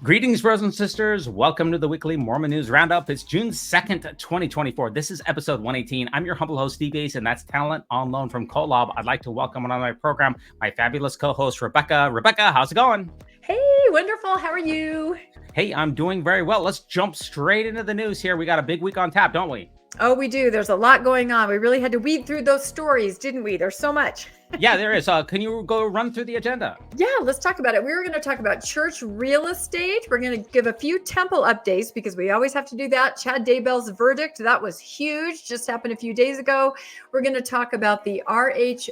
Greetings, brothers and sisters. Welcome to the weekly Mormon News Roundup. It's June 2nd, 2024. This is episode 118. I'm your humble host, Steve Gaze, and that's talent on loan from Kolob. I'd like to welcome on my program my fabulous co-host, Rebecca. Rebecca, how's it going? Hey, wonderful. How are you? Hey, I'm doing very well. Let's jump straight into the news here. We got a big week on tap, don't we? Oh, we do. There's a lot going on. We really had to weed through those stories, didn't we? There's so much. Yeah, there is. Can you go run through the agenda? Yeah, let's talk about it. We were going to talk about church real estate. We're going to give a few temple updates because we always have to do that. Chad Daybell's verdict, that was huge. Just happened a few days ago. We're going to talk about the RHOLSC,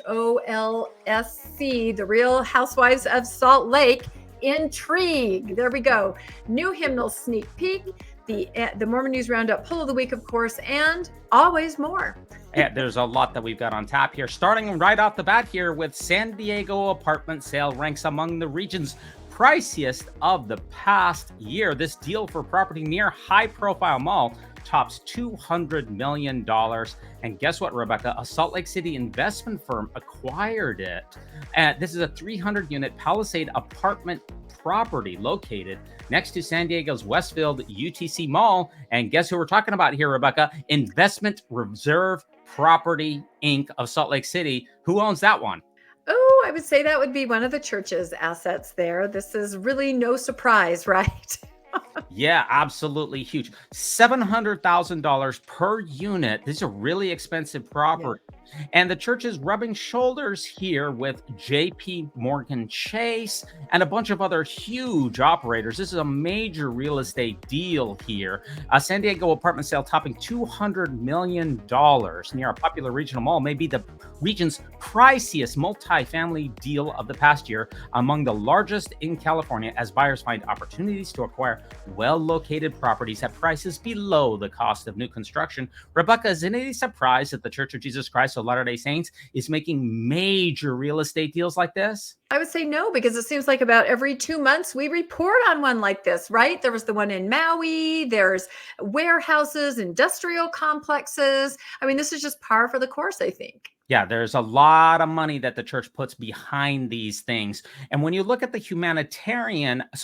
the Real Housewives of Salt Lake. Intrigue. There we go. New hymnal sneak peek. The Mormon News Roundup pull of the week, of course, and always more. Yeah, there's a lot that we've got on tap here. Starting right off the bat here with San Diego apartment sale ranks among the region's priciest of the past year. This deal for property near high-profile mall tops $200 million. And guess what, Rebecca? A Salt Lake City investment firm acquired it. And this is a 300-unit Palisade apartment property located next to San Diego's Westfield UTC Mall. And guess who we're talking about here, Rebecca? Investment Reserve Property, Inc. of Salt Lake City. Who owns that one? Oh, I would say that would be one of the church's assets there. This is really no surprise, right? Yeah, absolutely huge. $700,000 per unit. These are really expensive property. Yeah. And the church is rubbing shoulders here with JP Morgan Chase and a bunch of other huge operators. This is a major real estate deal here. A San Diego apartment sale topping $200 million near a popular regional mall may be the region's priciest multifamily deal of the past year, among the largest in California, as buyers find opportunities to acquire well-located properties at prices below the cost of new construction. Rebecca, is any surprise that the Church of Jesus Christ of Latter-day Saints is making major real estate deals like this? I would say no, because it seems like about every 2 months we report on one like this, right? There was the one in Maui, there's warehouses, industrial complexes. I mean, this is just par for the course, I think. Yeah, there's a lot of money that the church puts behind these things. And when you look at the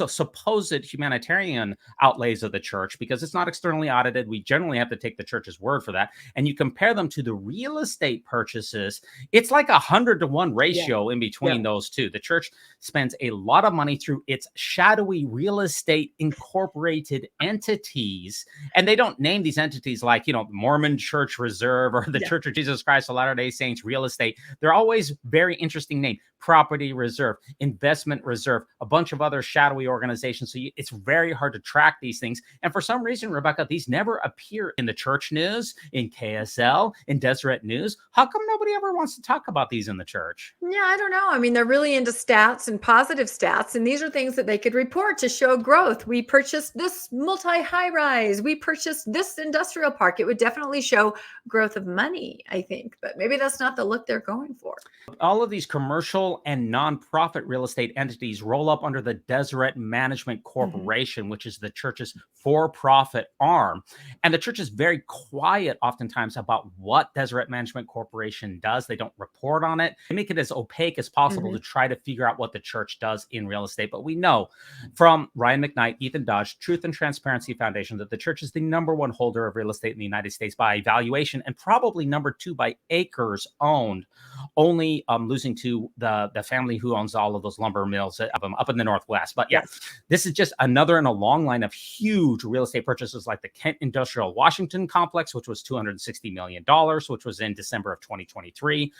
supposed humanitarian outlays of the church, because it's not externally audited, we generally have to take the church's word for that. And you compare them to the real estate purchases, it's like 100-to-1 ratio in between those two. The church spends a lot of money through its shadowy real estate incorporated entities. And they don't name these entities like, Mormon Church Reserve or the Church of Jesus Christ of Latter-day Saints Real Estate. They're always very interesting name. Property Reserve, Investment Reserve, a bunch of other shadowy organizations. So it's very hard to track these things. And for some reason, Rebecca, these never appear in the church news, in KSL, in Deseret News. How come nobody ever wants to talk about these in the church? Yeah, I don't know. I mean, they're really into stats and positive stats. And these are things that they could report to show growth. We purchased this multi-high rise. We purchased this industrial park. It would definitely show growth of money, I think. But maybe that's not the look they're going for. All of these commercial and nonprofit real estate entities roll up under the Deseret Management Corporation, which is the church's for-profit arm. And the church is very quiet oftentimes about what Deseret Management Corporation does. They don't report on it. They make it as opaque as possible to try to figure out what the church does in real estate. But we know from Ryan McKnight, Ethan Dodge, Truth and Transparency Foundation, that the church is the #1 holder of real estate in the United States by valuation and probably #2 by acres owned, only losing to the family who owns all of those lumber mills up in the Northwest. But this is just another in a long line of huge real estate purchases like the Kent Industrial Washington Complex, which was $260 million, which was in December of 2023.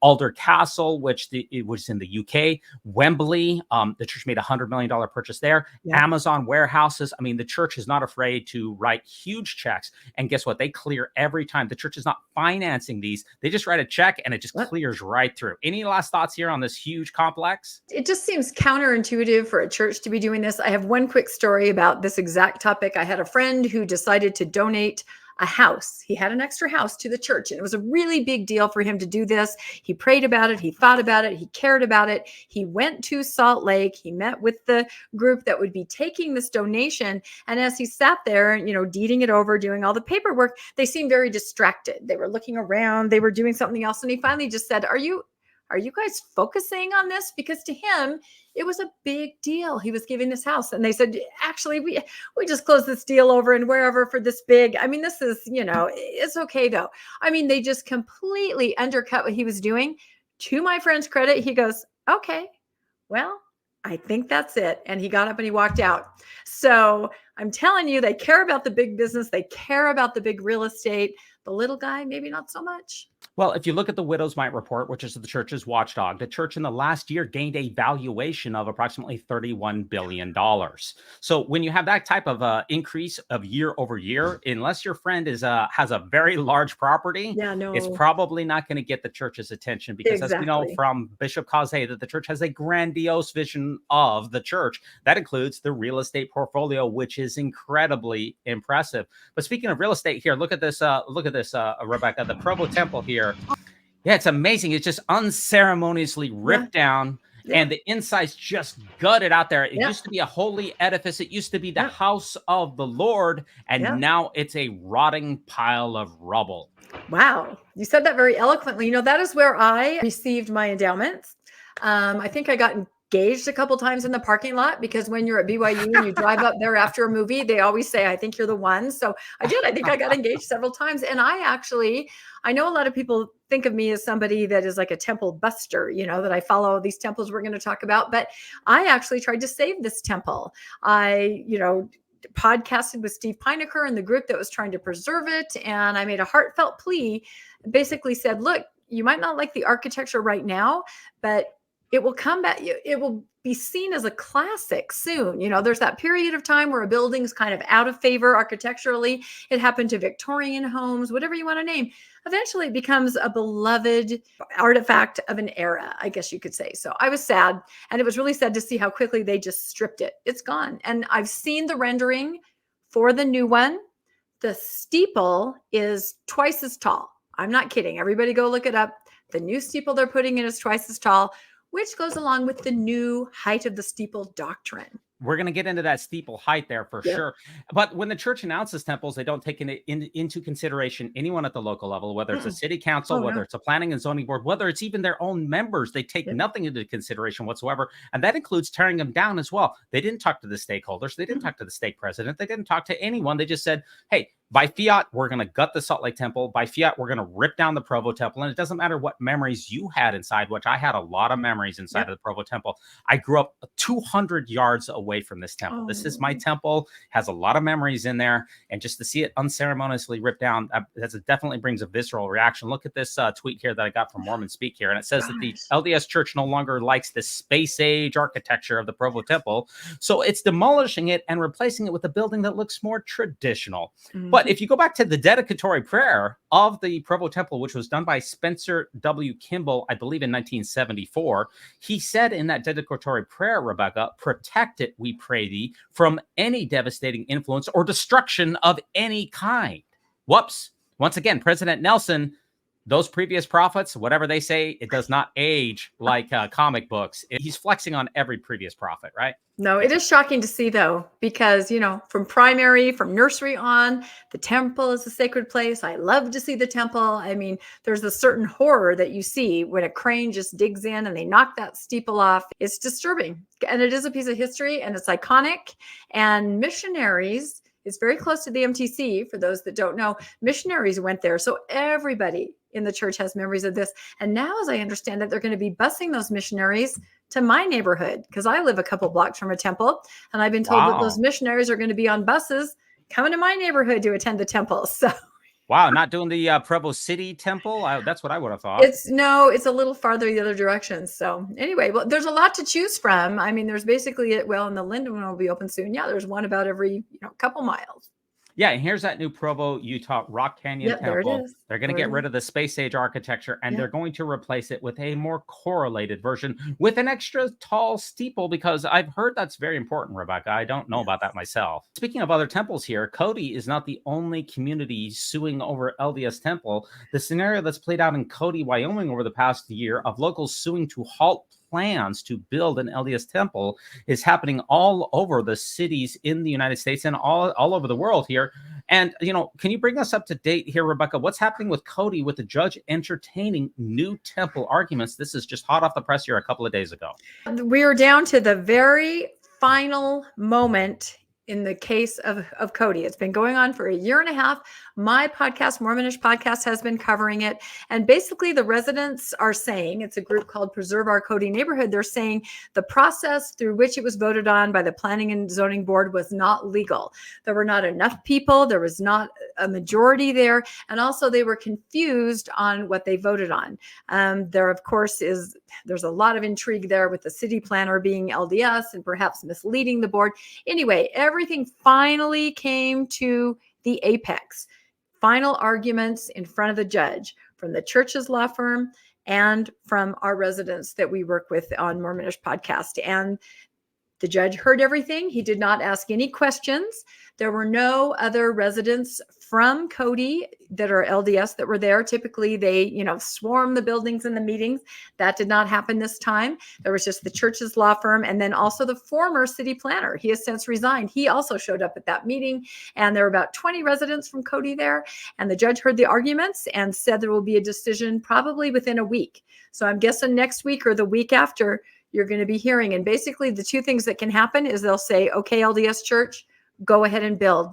Alder Castle, which was in the UK. Wembley, the church made a $100 million purchase there. Amazon warehouses. I mean, the church is not afraid to write huge checks. And guess what? They clear every time. The church is not financing these. They just write a check and it just clears right through. Any last thoughts here on this huge complex? It just seems counterintuitive for a church to be doing this. I have one quick story about this exact topic. I had a friend who decided to donate a house. He had an extra house to the church, and it was a really big deal for him to do this. He prayed about it. He thought about it. He cared about it. He went to Salt Lake. He met with the group that would be taking this donation. And as he sat there, deeding it over, doing all the paperwork, they seemed very distracted. They were looking around. They were doing something else. And he finally just said, Are you are you guys focusing on this? Because to him, it was a big deal. He was giving this house. And they said, actually, we just closed this deal over and wherever for this big. I mean, this is, it's okay though. I mean, they just completely undercut what he was doing. To my friend's credit, he goes, okay, well, I think that's it. And he got up and he walked out. So I'm telling you, they care about the big business. They care about the big real estate. The little guy, maybe not so much. Well, if you look at the Widow's Mite report, which is the church's watchdog, the church in the last year gained a valuation of approximately $31 billion. So when you have that type of increase of year over year, unless your friend has a very large property, it's probably not going to get the church's attention, because as we know from Bishop Causet, that the church has a grandiose vision of the church. That includes the real estate portfolio, which is incredibly impressive. But speaking of real estate here, look at this, Rebecca, the Provo Temple here. Yeah, it's amazing. It's just unceremoniously ripped down, and the inside's just gutted out there. It used to be a holy edifice. It used to be the house of the Lord, and now it's a rotting pile of rubble. Wow. You said that very eloquently. That is where I received my endowments. I think I got engaged a couple times in the parking lot, because when you're at BYU and you drive up there after a movie, they always say, I think you're the one. So I did. I think I got engaged several times. And I know a lot of people think of me as somebody that is like a temple buster, that I follow these temples we're going to talk about. But I actually tried to save this temple. I, podcasted with Steve Pinecker and the group that was trying to preserve it. And I made a heartfelt plea, basically said, look, you might not like the architecture right now, but it will come back. It will be seen as a classic soon. There's that period of time where a building's kind of out of favor architecturally. It happened to Victorian homes, whatever you want to name. Eventually it becomes a beloved artifact of an era, I guess you could say. So I was sad, and it was really sad to see how quickly they just stripped it. It's gone. And I've seen the rendering for the new one. The steeple is twice as tall. I'm not kidding. Everybody go look it up. The new steeple they're putting in is twice as tall, which goes along with the new height of the steeple doctrine. We're going to get into that steeple height there for sure. But when the church announces temples, they don't take into consideration anyone at the local level, whether it's a city council, whether it's a planning and zoning board, whether it's even their own members. They take nothing into consideration whatsoever. And that includes tearing them down as well. They didn't talk to the stakeholders. They didn't talk to the stake president. They didn't talk to anyone. They just said, hey, by fiat, we're going to gut the Salt Lake Temple. By fiat, we're going to rip down the Provo Temple. And it doesn't matter what memories you had inside, which I had a lot of memories inside of the Provo Temple. I grew up 200 yards away from this temple. This is my temple, has a lot of memories in there. And just to see it unceremoniously ripped down, that definitely brings a visceral reaction. Look at this tweet here that I got from Mormon Speak here. And it says that the LDS Church no longer likes the space age architecture of the Provo Temple. So it's demolishing it and replacing it with a building that looks more traditional. But if you go back to the dedicatory prayer of the Provo Temple, which was done by Spencer W. Kimball, I believe in 1974, he said in that dedicatory prayer, Rebecca, protect it, we pray thee, from any devastating influence or destruction of any kind. Whoops. Once again, President Nelson, those previous prophets, whatever they say, it does not age like comic books. He's flexing on every previous prophet, right? No, it is shocking to see, though, because, from nursery on, the temple is a sacred place. I love to see the temple. I mean, there's a certain horror that you see when a crane just digs in and they knock that steeple off. It's disturbing. And it is a piece of history, and it's iconic. And Missionaries is very close to the MTC. For those that don't know, Missionaries went there. So everybody in the church has memories of this. And now, as I understand it, they're going to be busing those missionaries to my neighborhood, because I live a couple blocks from a temple, and I've been told that those missionaries are going to be on buses coming to my neighborhood to attend the temple. So, wow, not doing the Provo City Temple. That's what I would have thought. It's a little farther the other direction. So anyway, well, there's a lot to choose from. I mean, there's basically and the Linden one will be open soon. Yeah, there's one about every couple miles. Yeah, and here's that new Provo, Utah Rock Canyon Temple. There it is. They're going to get rid of the space age architecture, and they're going to replace it with a more correlated version with an extra tall steeple, because I've heard that's very important, Rebecca. I don't know about that myself. Speaking of other temples here, Cody is not the only community suing over LDS Temple. The scenario that's played out in Cody, Wyoming over the past year of locals suing to halt plans to build an LDS temple is happening all over the cities in the United States and all over the world here. And, can you bring us up to date here, Rebecca? What's happening with Cody with the judge entertaining new temple arguments? This is just hot off the press here a couple of days ago. We are down to the very final moment in the case of Cody. It's been going on for a year and a half. My podcast, Mormonish Podcast, has been covering it. And basically the residents are saying, it's a group called Preserve Our Cody Neighborhood. They're saying the process through which it was voted on by the Planning and Zoning Board was not legal. There were not enough people. There was not a majority there. And also they were confused on what they voted on. There, of course, there's a lot of intrigue there with the city planner being LDS and perhaps misleading the board. Anyway, everything finally came to the apex. Final arguments in front of the judge from the church's law firm and from our residents that we work with on Mormonish Podcast. And the judge heard everything. He did not ask any questions. There were no other residents from Cody that are LDS that were there. Typically, they, swarm the buildings and the meetings. That did not happen this time. There was just the church's law firm and then also the former city planner. He has since resigned. He also showed up at that meeting, and there were about 20 residents from Cody there. And the judge heard the arguments and said there will be a decision probably within a week. So I'm guessing next week or the week after, you're going to be hearing. And basically the two things that can happen is they'll say, okay, LDS Church, go ahead and build.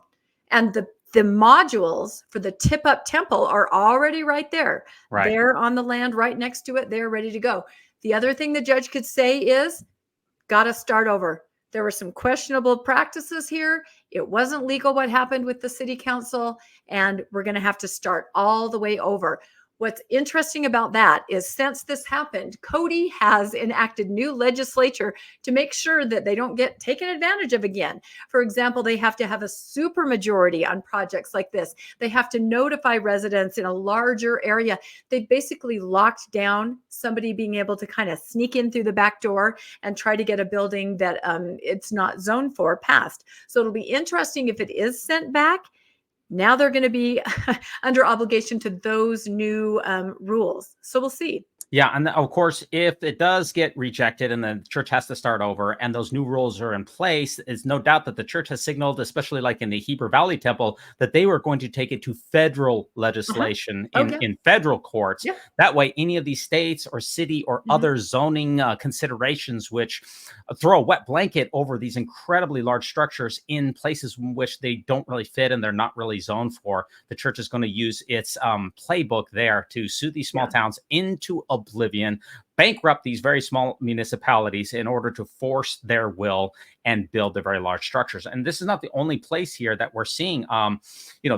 And the modules for the tip-up temple are already right there. Right. They're on the land right next to it. They're ready to go. The other thing the judge could say is, got to start over. There were some questionable practices here. It wasn't legal what happened with the city council, and we're going to have to start all the way over. What's interesting about that is since this happened, Cody has enacted new legislature to make sure that they don't get taken advantage of again. For example, they have to have a supermajority on projects like this. They have to notify residents in a larger area. They basically locked down somebody being able to kind of sneak in through the back door and try to get a building that it's not zoned for passed. So it'll be interesting if it is sent back. Now they're going to be under obligation to those new rules. So we'll see. Yeah. And of course, if it does get rejected and the church has to start over and those new rules are in place, it's no doubt that the church has signaled, especially like in the Heber Valley Temple, that they were going to take it to federal legislation in federal courts. Yeah. That way, any of these states or city or other zoning considerations which throw a wet blanket over these incredibly large structures in places in which they don't really fit and they're not really zoned for, the church is going to use its playbook there to sue these small towns into oblivion, bankrupt these very small municipalities in order to force their will and build the very large structures. And this is not the only place here that we're seeing,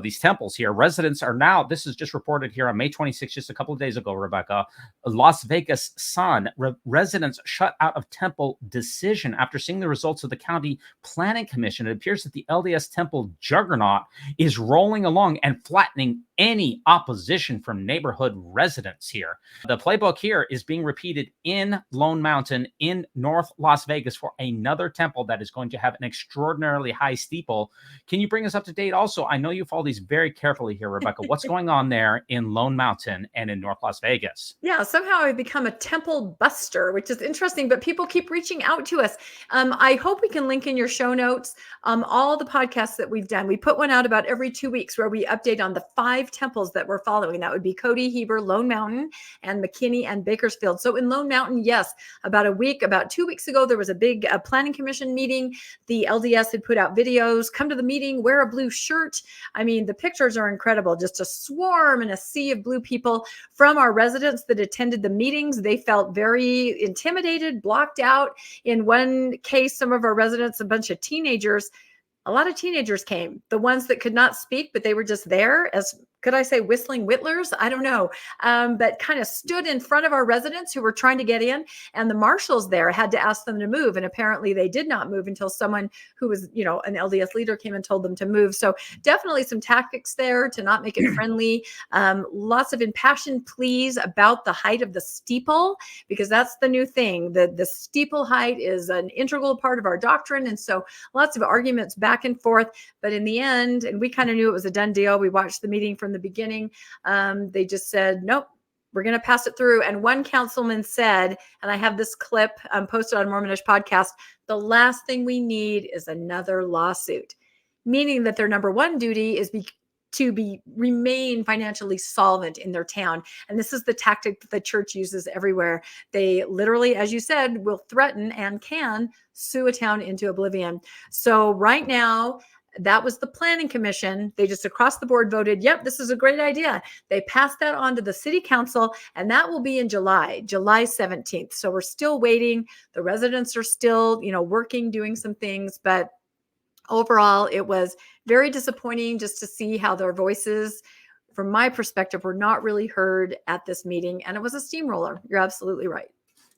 these temples here. Residents are now, this is just reported here on May 26th, just a couple of days ago, Rebecca, Las Vegas Sun, residents shut out of temple decision after seeing the results of the county planning commission. It appears that the LDS temple juggernaut is rolling along and flattening any opposition from neighborhood residents here. The playbook here is being repeated in Lone Mountain in North Las Vegas for another temple that is going to have an extraordinarily high steeple. Can you bring us up to date also? I know you follow these very carefully here, Rebecca. What's going on there in Lone Mountain and in North Las Vegas? Yeah, somehow I've become a temple buster, which is interesting, but people keep reaching out to us. I hope we can link in your show notes all the podcasts that we've done. We put one out about every 2 weeks where we update on the 5 temples that we're following. That would be Cody, Heber, Lone Mountain, and McKinney and Bakersfield. So in Lone Mountain, yes, about 2 weeks ago, there was a big planning commission meeting. The LDS had put out videos, come to the meeting, wear a blue shirt. I mean, the pictures are incredible. Just a swarm and a sea of blue people from our residents that attended the meetings. They felt very intimidated, blocked out. In one case, some of our residents, a bunch of teenagers, a lot of teenagers came, the ones that could not speak, but they were just there as, could I say, whistling whittlers? I don't know, but kind of stood in front of our residents who were trying to get in, and the marshals there had to ask them to move. And apparently they did not move until someone who was, an LDS leader came and told them to move. So definitely some tactics there to not make it friendly. Lots of impassioned pleas about the height of the steeple, because that's the new thing. The steeple height is an integral part of our doctrine. And so lots of arguments back and forth. But in the end, and we kind of knew it was a done deal. We watched the meeting from the beginning. They just said, nope, we're going to pass it through. And one councilman said, and I have this clip posted on Mormonish Podcast, the last thing we need is another lawsuit. meaning that their number one duty is to remain financially solvent in their town. And this is the tactic that the church uses everywhere. They literally, as you said, will threaten and can sue a town into oblivion. So right now, that was the planning commission. They just across the board voted, yep, this is a great idea. They passed that on to the city council, and that will be in July 17th. So we're still waiting. The residents are still, working, doing some things, but overall, it was very disappointing just to see how their voices, from my perspective, were not really heard at this meeting. And it was a steamroller. You're absolutely right.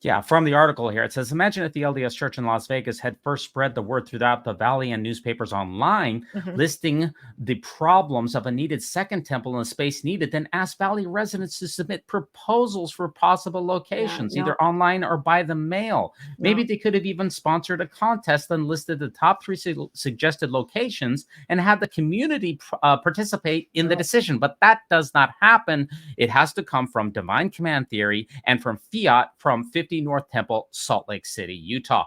Yeah, from the article here, it says, imagine if the LDS Church in Las Vegas had first spread the word throughout the valley and newspapers online, listing the problems of a needed second temple and the space needed, then asked valley residents to submit proposals for possible locations, either online or by the mail. Maybe they could have even sponsored a contest and listed the top 3 suggested locations and had the community participate in the decision. But that does not happen. It has to come from divine command theory and from fiat from 50 North Temple, Salt Lake City, Utah.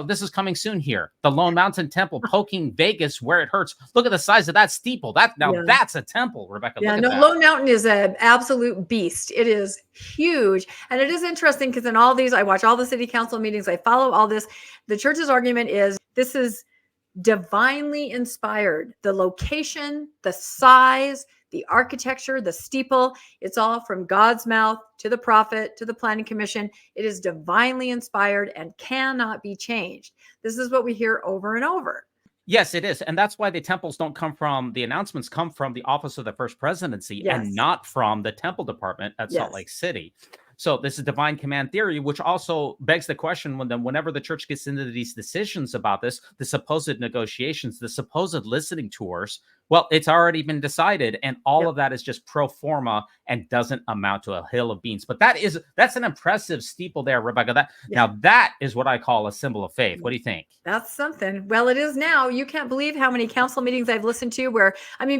This is coming soon here. The Lone Mountain Temple poking Vegas where it hurts. Look at the size of that steeple. That's a temple, Rebecca. Yeah, look at that. Lone Mountain is an absolute beast. It is huge. And it is interesting because in all these, I watch all the city council meetings. I follow all this. The church's argument is this is divinely inspired. The location, the size, the architecture, the steeple, it's all from God's mouth to the prophet, to the planning commission. It is divinely inspired and cannot be changed. This is what we hear over and over. Yes, it is. And that's why the temples don't come from, the announcements come from the office of the first presidency and not from the temple department at Salt Lake City. So this is divine command theory, which also begs the question whenever the church gets into these decisions about this, the supposed negotiations, the supposed listening tours, well, it's already been decided. And all of that is just pro forma and doesn't amount to a hill of beans. But that's an impressive steeple there, Rebecca. Now that is what I call a symbol of faith. What do you think? That's something. Well, it is now. You can't believe how many council meetings I've listened to where,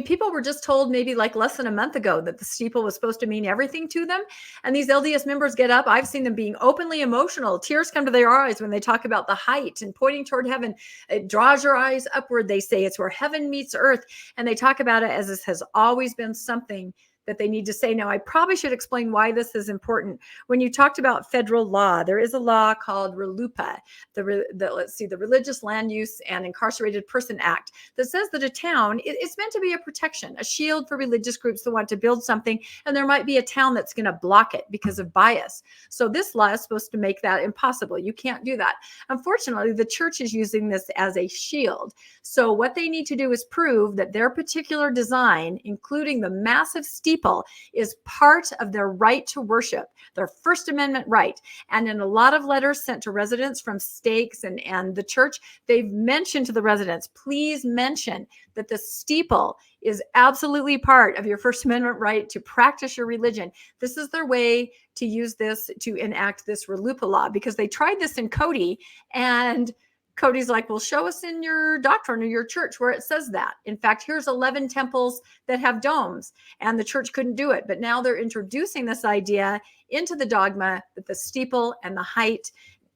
people were just told maybe like less than a month ago that the steeple was supposed to mean everything to them. And these LDS members get up. I've seen them being openly emotional. Tears come to their eyes when they talk about the height and pointing toward heaven. It draws your eyes upward. They say it's where heaven meets earth. And they talk about it as this has always been something that they need to say. Now, I probably should explain why this is important. When you talked about federal law, there is a law called RLUIPA, the Religious Land Use and Incarcerated Person Act, that says that a town, it's meant to be a protection, a shield for religious groups that want to build something, and there might be a town that's going to block it because of bias. So this law is supposed to make that impossible. You can't do that. Unfortunately, the church is using this as a shield. So what they need to do is prove that their particular design, including the massive steeple, is part of their right to worship, their First Amendment right. And in a lot of letters sent to residents from stakes and the church, they've mentioned to the residents, please mention that the steeple is absolutely part of your First Amendment right to practice your religion. This is their way to use this to enact this RLUIPA law, because they tried this in Cody, and Cody's like, well, show us in your doctrine or your church where it says that. In fact, here's 11 temples that have domes, and the church couldn't do it. But now they're introducing this idea into the dogma that the steeple and the height,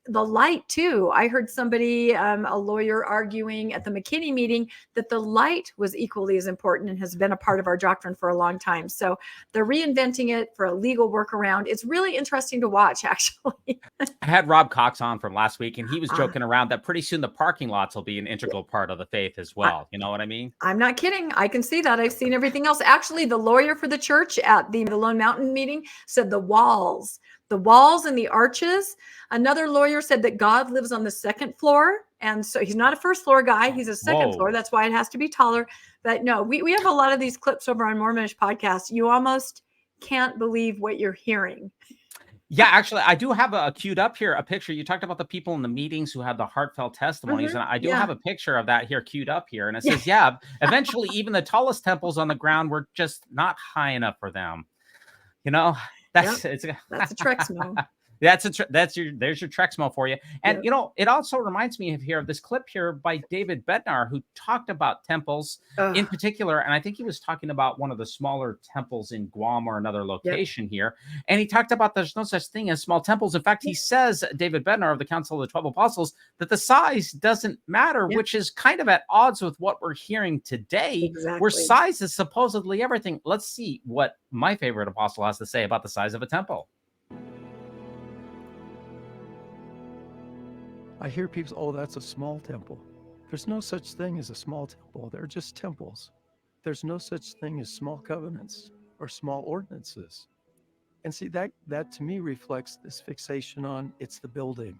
the light too. I heard somebody, a lawyer, arguing at the McKinney meeting that the light was equally as important and has been a part of our doctrine for a long time. So they're reinventing it for a legal workaround. It's really interesting to watch, actually. I had Rob Cox on from last week, and he was joking around that pretty soon the parking lots will be an integral part of the faith as well. You know what I mean? I'm not kidding. I can see that. I've seen everything else. Actually, the lawyer for the church at the Lone Mountain meeting said the walls and the arches. Another lawyer said that God lives on the second floor. And so he's not a first floor guy. He's a second floor. That's why it has to be taller. But no, we have a lot of these clips over on Mormonish podcast. You almost can't believe what you're hearing. Yeah, actually, I do have a queued up here, a picture. You talked about the people in the meetings who had the heartfelt testimonies. And I do have a picture of that here queued up here. And it says, eventually even the tallest temples on the ground were just not high enough for them. That's a Trexmo. There's your Trexmo for you. And Yep. you know, it also reminds me of this clip here by David Bednar, who talked about temples in Ugh. particular. And I think he was talking about one of the smaller temples in Guam or another Yep. location here. And he talked about there's no such thing as small temples. In fact, he says, David Bednar of the Council of the 12 Apostles, that the size doesn't matter, Yep. which is kind of at odds with what we're hearing today, where Exactly. size is supposedly everything. Let's see what my favorite apostle has to say about the size of a temple. I hear people say, oh, that's a small temple. There's no such thing as a small temple. They're just temples. There's no such thing as small covenants or small ordinances. And see, that to me reflects this fixation on it's the building.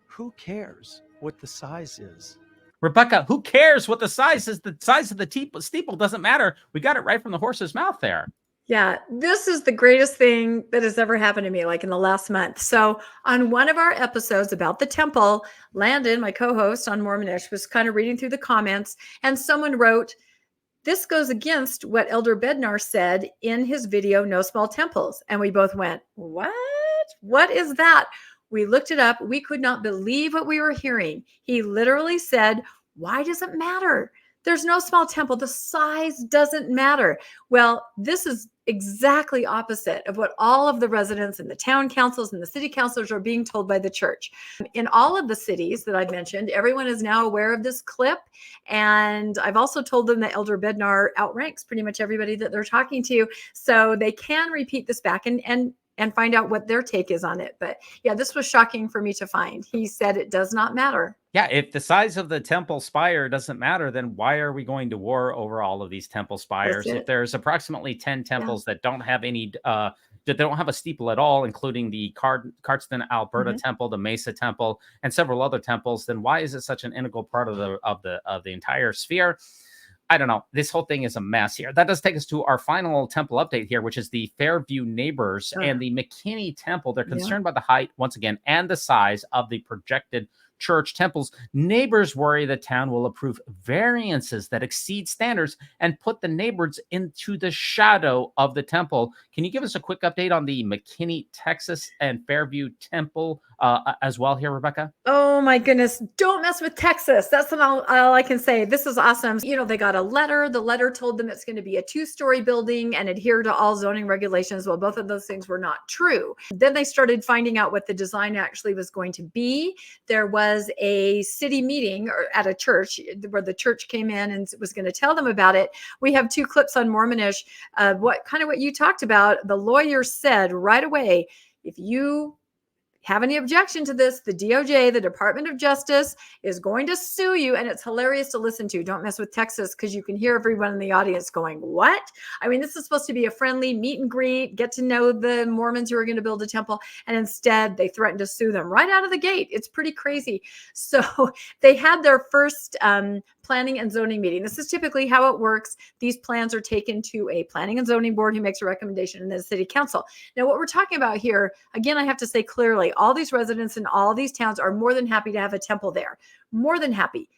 Who cares what the size is? Rebecca, who cares what the size is? The size of the steeple doesn't matter. We got it right from the horse's mouth there. Yeah, this is the greatest thing that has ever happened to me, like in the last month. So on one of our episodes about the temple, Landon, my co-host on Mormonish, was kind of reading through the comments, and someone wrote, this goes against what Elder Bednar said in his video, No Small Temples. And we both went, what? What is that? We looked it up. We could not believe what we were hearing. He literally said, why does it matter? There's no small temple. The size doesn't matter. Well, this is exactly opposite of what all of the residents and the town councils and the city councilors are being told by the church. In all of the cities that I've mentioned, everyone is now aware of this clip. And I've also told them that Elder Bednar outranks pretty much everybody that they're talking to. So they can repeat this back and find out what their take is on it. But yeah, this was shocking for me to find. He said it does not matter. Yeah, if the size of the temple spire doesn't matter, then why are we going to war over all of these temple spires? If there's approximately 10 temples that don't have any, that don't have a steeple at all, including the Cardston, Alberta temple, the Mesa temple, and several other temples, then why is it such an integral part of the entire sphere? I don't know. This whole thing is a mess here. That does take us to our final temple update here, which is the Fairview neighbors and the McKinney Temple. They're concerned by the height, once again, and the size of the projected church temples. Neighbors worry the town will approve variances that exceed standards and put the neighbors into the shadow of the temple. Can you give us a quick update on the McKinney, Texas and Fairview Temple as well here, Rebecca? Oh my goodness. Don't mess with Texas. That's all I can say. This is awesome. You know, they got a letter. The letter told them it's going to be a 2-story building and adhere to all zoning regulations. Well, both of those things were not true. Then they started finding out what the design actually was going to be. There was a city meeting or at a church where the church came in and was going to tell them about it. We have 2 clips on Mormonish. What you talked about. The lawyer said right away, if you have any objection to this, the DOJ, the Department of Justice, is going to sue you. And it's hilarious to listen to. Don't mess with Texas, because you can hear everyone in the audience going, what? I mean, this is supposed to be a friendly meet and greet, get to know the Mormons who are going to build a temple. And instead, they threatened to sue them right out of the gate. It's pretty crazy. So they had their first planning and zoning meeting. This is typically how it works. These plans are taken to a planning and zoning board who makes a recommendation, and then the city council. Now, what we're talking about here, again, I have to say clearly, all these residents in all these towns are more than happy to have a temple there. More than happy.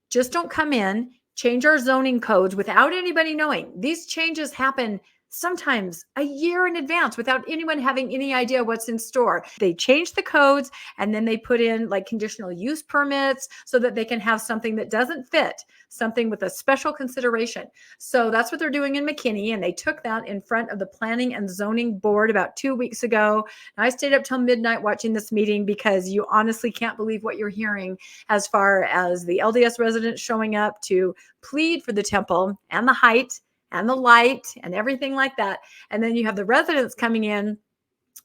Just don't come in, change our zoning codes without anybody knowing. These changes happen sometimes a year in advance without anyone having any idea what's in store. They change the codes and then they put in like conditional use permits so that they can have something that doesn't fit, something with a special consideration. So that's what they're doing in McKinney. And they took that in front of the planning and zoning board about 2 weeks ago. And I stayed up till midnight watching this meeting because you honestly can't believe what you're hearing as far as the LDS residents showing up to plead for the temple and the height and the light and everything like that. And then you have the residents coming in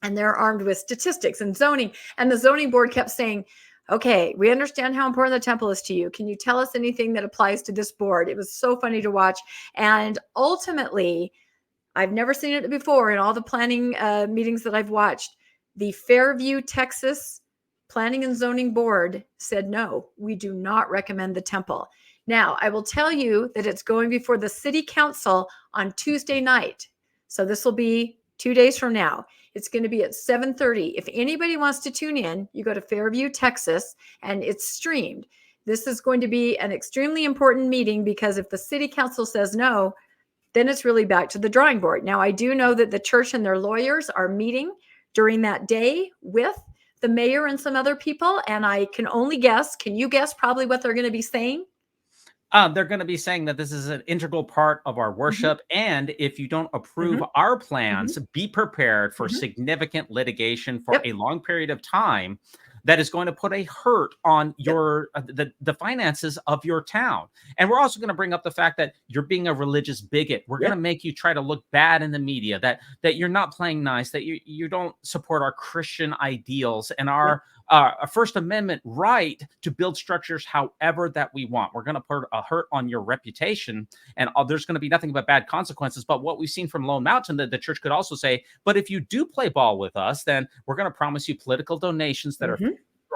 and they're armed with statistics and zoning. And the zoning board kept saying, okay, we understand how important the temple is to you. Can you tell us anything that applies to this board? It was so funny to watch. And ultimately, I've never seen it before in all the planning meetings that I've watched. The Fairview, Texas Planning and Zoning Board said, no, we do not recommend the temple. Now, I will tell you that it's going before the city council on Tuesday night. So this will be 2 days from now. It's going to be at 7:30. If anybody wants to tune in, you go to Fairview, Texas, and it's streamed. This is going to be an extremely important meeting because if the city council says no, then it's really back to the drawing board. Now, I do know that the church and their lawyers are meeting during that day with the mayor and some other people. And I can only guess. Can you guess probably what they're going to be saying? They're going to be saying that this is an integral part of our worship. And if you don't approve our plans, be prepared for significant litigation for a long period of time that is going to put a hurt on your the finances of your town. And we're also going to bring up the fact that you're being a religious bigot. We're going to make you try to look bad in the media, that you're not playing nice, that you don't support our Christian ideals and our First Amendment right to build structures however that we want. We're going to put a hurt on your reputation, and there's going to be nothing but bad consequences. But what we've seen from Lone Mountain, that the church could also say, but if you do play ball with us, then we're going to promise you political donations that are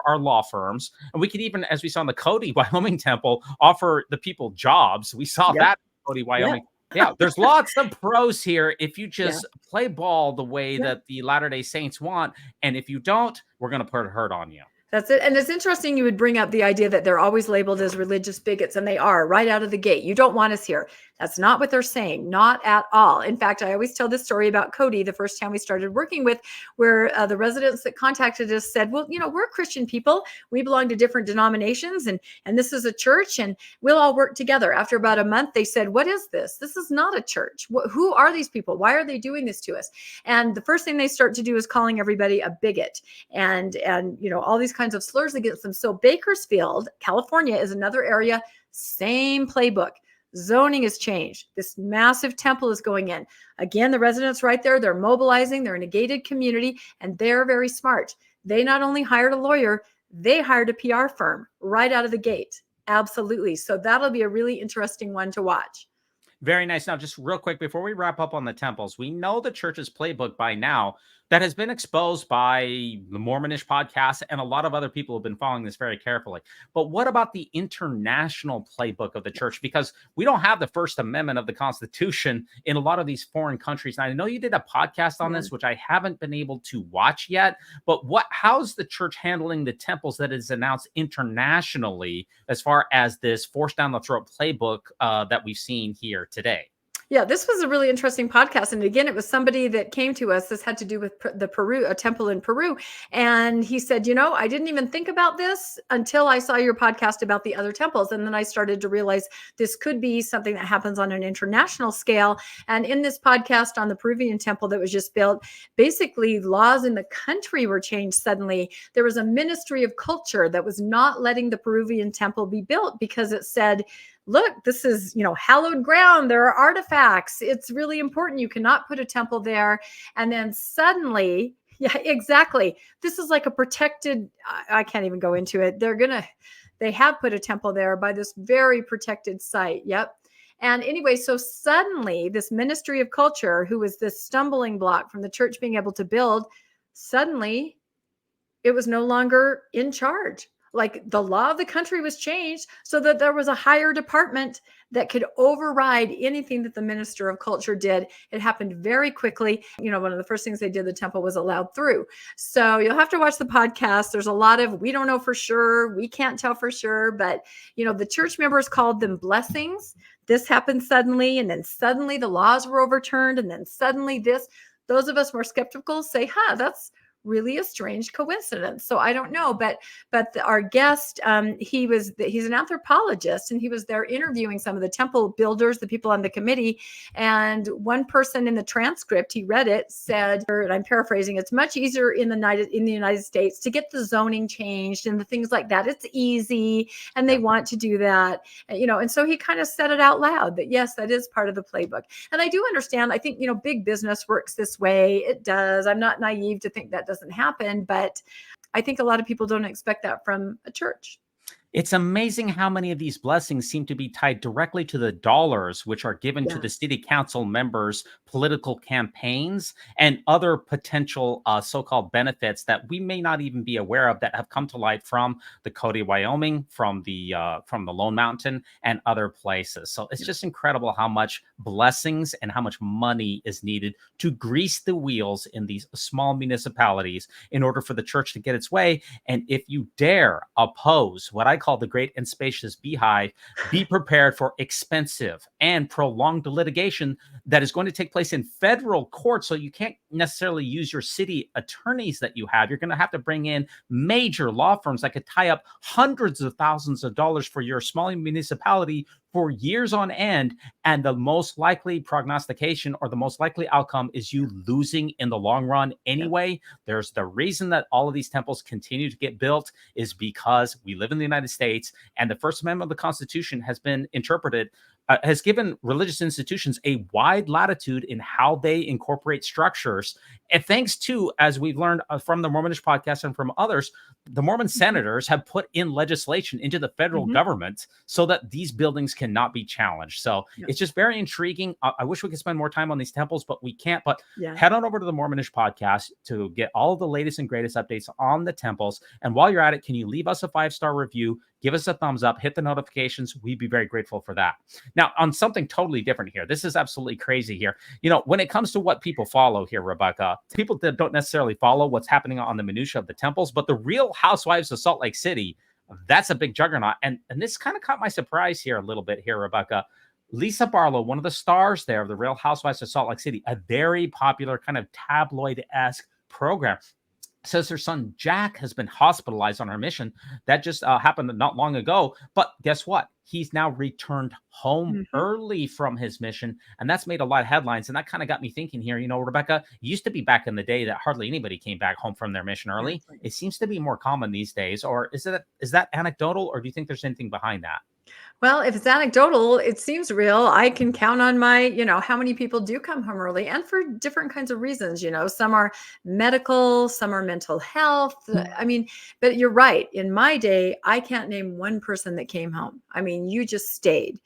our law firms. And we could even, as we saw in the Cody, Wyoming temple, offer the people jobs. We saw that in Cody, Wyoming. Yeah, there's lots of pros here if you just play ball the way that the Latter-day Saints want. And if you don't, we're going to put a hurt on you. That's it. And it's interesting you would bring up the idea that they're always labeled as religious bigots, and they are right out of the gate. You don't want us here. That's not what they're saying. Not at all. In fact, I always tell this story about Cody, the first time we started working with, where the residents that contacted us said, well, we're Christian people. We belong to different denominations, and this is a church, and we'll all work together. After about a month, they said, what is this? This is not a church. Who are these people? Why are they doing this to us? And the first thing they start to do is calling everybody a bigot and all these kinds of slurs against them. So Bakersfield, California is another area, same playbook. Zoning has changed. This massive temple is going in. Again, the residents right there, they're mobilizing. They're in a gated community, and they're very smart. They not only hired a lawyer, they hired a PR firm right out of the gate. Absolutely. So that'll be a really interesting one to watch. Very nice. Now, just real quick, before we wrap up on the temples, we know the church's playbook by now that has been exposed by the Mormonish podcast, and a lot of other people have been following this very carefully. But what about the international playbook of the church? Because we don't have the First Amendment of the Constitution in a lot of these foreign countries. And I know you did a podcast on this, which I haven't been able to watch yet. But how's the church handling the temples that is announced internationally as far as this force down the throat playbook that we've seen here today? Yeah, this was a really interesting podcast. And again, it was somebody that came to us. This had to do with a temple in Peru. And he said, I didn't even think about this until I saw your podcast about the other temples. And then I started to realize this could be something that happens on an international scale. And in this podcast on the Peruvian temple that was just built, basically laws in the country were changed suddenly. There was a ministry of culture that was not letting the Peruvian temple be built because it said, look, this is, hallowed ground. There are artifacts. It's really important. You cannot put a temple there. And then suddenly, yeah, exactly. This is like a protected, I can't even go into it. They have put a temple there by this very protected site. Yep. And anyway, so suddenly this ministry of culture, who was this stumbling block from the church being able to build, suddenly it was no longer in charge. Like the law of the country was changed so that there was a higher department that could override anything that the minister of culture did. It happened very quickly. One of the first things they did, the temple was allowed through. So you'll have to watch the podcast. There's a lot of, we don't know for sure. We can't tell for sure. But, the church members called them blessings. This happened suddenly. And then suddenly the laws were overturned. And then suddenly this. Those of us more skeptical say, that's really a strange coincidence. So I don't know, but our guest, he's an anthropologist, and he was there interviewing some of the temple builders, the people on the committee. And one person in the transcript, he read it, said, and I'm paraphrasing, it's much easier in the United States to get the zoning changed and the things like that. It's easy, and they want to do that, and so he kind of said it out loud that yes, that is part of the playbook. And I do understand. I think, big business works this way. It does. I'm not naive to think that doesn't happen, but I think a lot of people don't expect that from a church. It's amazing how many of these blessings seem to be tied directly to the dollars which are given to the city council members' political campaigns and other potential so-called benefits that we may not even be aware of that have come to light from the Cody, Wyoming, from the Lone Mountain and other places. So it's just incredible how much blessings and how much money is needed to grease the wheels in these small municipalities in order for the church to get its way. And if you dare oppose what I call the great and spacious beehive, be prepared for expensive and prolonged litigation that is going to take place in federal court. So you can't necessarily use your city attorneys that you have. You're going to have to bring in major law firms that could tie up hundreds of thousands of dollars for your small municipality for years on end. And the most likely prognostication, or the most likely outcome, is you losing in the long run anyway. There's the reason that all of these temples continue to get built is because we live in the United States, and the First Amendment of the Constitution has been interpreted, has given religious institutions a wide latitude in how they incorporate structures. And thanks to, as we've learned from the Mormonish podcast and from others, the Mormon senators have put in legislation into the federal government so that these buildings cannot be challenged. So it's just very intriguing. I wish we could spend more time on these temples, but we can't. But head on over to the Mormonish podcast to get all of the latest and greatest updates on the temples. And while you're at it, can you leave us a 5-star review? Give us a thumbs up, hit the notifications. We'd be very grateful for that. Now, on something totally different here, this is absolutely crazy here. You know, when it comes to what people follow here, Rebecca, people that don't necessarily follow what's happening on the minutia of the temples, but the Real Housewives of Salt Lake City, that's a big juggernaut. And this kind of caught my surprise here a little bit here, Rebecca. Lisa Barlow, one of the stars there of the Real Housewives of Salt Lake City, a very popular kind of tabloid-esque program, says her son Jack has been hospitalized on her mission. That just happened not long ago. But guess what? He's now returned home early from his mission. And that's made a lot of headlines. And that kind of got me thinking here, you know, Rebecca, it used to be back in the day that hardly anybody came back home from their mission early. It seems to be more common these days. Or is that anecdotal, or do you think there's anything behind that? Well, if it's anecdotal, it seems real. I can count on my, how many people do come home early, and for different kinds of reasons. Some are medical, some are mental health. I mean, but you're right. In my day, I can't name one person that came home. I mean, you just stayed.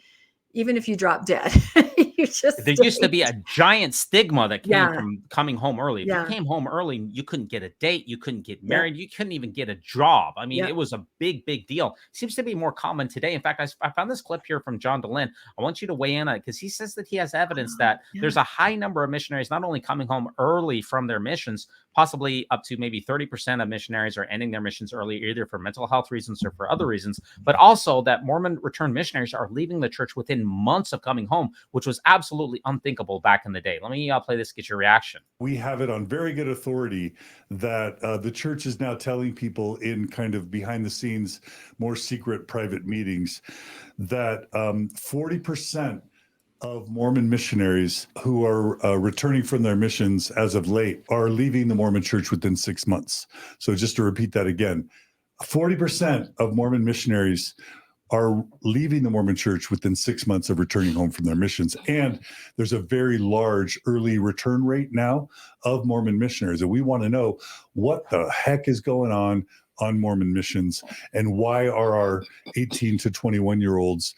Even if you dropped dead, there used to be a giant stigma that came from coming home early. If you came home early, you couldn't get a date, you couldn't get married, you couldn't even get a job. I mean, it was a big deal. Seems to be more common today. In fact, I found this clip here from John DeLynn. I want you to weigh in on it, because he says that he has evidence that there's a high number of missionaries not only coming home early from their missions, possibly up to maybe 30% of missionaries are ending their missions early, either for mental health reasons or for other reasons, but also that Mormon returned missionaries are leaving the church within months of coming home, which was absolutely unthinkable back in the day. Let me play this, get your reaction. We have it on very good authority that the church is now telling people in kind of behind the scenes, more secret private meetings, that 40% of Mormon missionaries who are returning from their missions as of late are leaving the Mormon church within 6 months. So just to repeat that again, 40% of Mormon missionaries are leaving the Mormon church within 6 months of returning home from their missions. And there's a very large early return rate now of Mormon missionaries. And we want to know what the heck is going on Mormon missions, and why are our 18 to 21-year-olds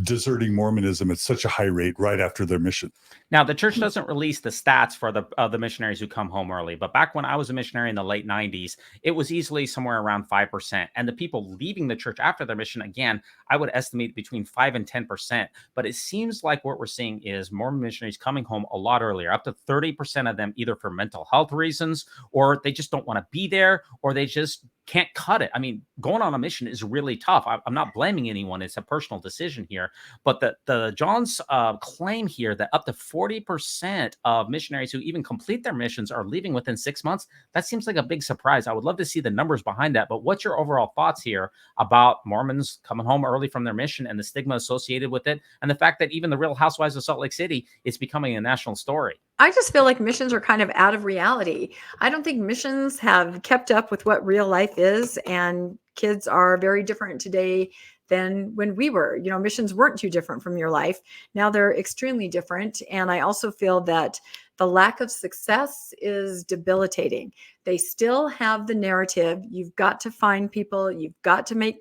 deserting Mormonism at such a high rate right after their mission. Now, the church doesn't release the stats for the missionaries who come home early, but back when I was a missionary in the late 90s, it was easily somewhere around 5%. And the people leaving the church after their mission, again, I would estimate between 5 and 10%. But it seems like what we're seeing is Mormon missionaries coming home a lot earlier, up to 30% of them, either for mental health reasons, or they just don't want to be there, or they just can't cut it. I mean, going on a mission is really tough. I'm not blaming anyone. It's a personal decision here. But the John's claim here that up to 40% of missionaries who even complete their missions are leaving within 6 months, that seems like a big surprise. I would love to see the numbers behind that. But what's your overall thoughts here about Mormons coming home early from their mission and the stigma associated with it, and the fact that even the Real Housewives of Salt Lake City is becoming a national story? I just feel like missions are kind of out of reality. I don't think missions have kept up with what real life is, and kids are very different today than when we were. Missions weren't too different from your life. Now they're extremely different. And I also feel that the lack of success is debilitating. They still have the narrative. You've got to find people. You've got to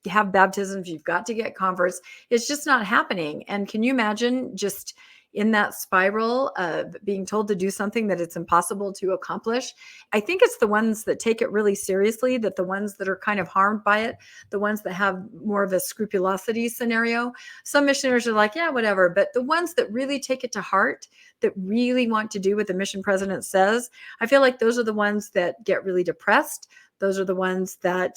have baptisms. You've got to get converts. It's just not happening. And can you imagine just in that spiral of being told to do something that it's impossible to accomplish? I think it's the ones that take it really seriously, that the ones that are kind of harmed by it, the ones that have more of a scrupulosity scenario. Some missionaries are like, yeah, whatever. But the ones that really take it to heart, that really want to do what the mission president says, I feel like those are the ones that get really depressed. those are the ones that,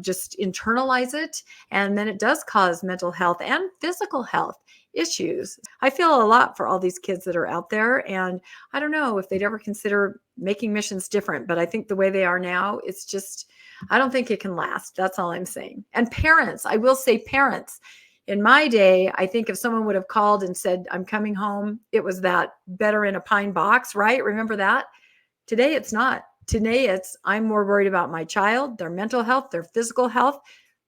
just internalize it. And then it does cause mental health and physical health issues. I feel a lot for all these kids that are out there. And I don't know if they'd ever consider making missions different, but I think the way they are now, it's just, I don't think it can last. That's all I'm saying. And parents, I will say parents, in my day, I think if someone would have called and said, I'm coming home, it was that better in a pine box, right? Remember that? Today, it's not. Today, it's I'm more worried about my child, their mental health, their physical health.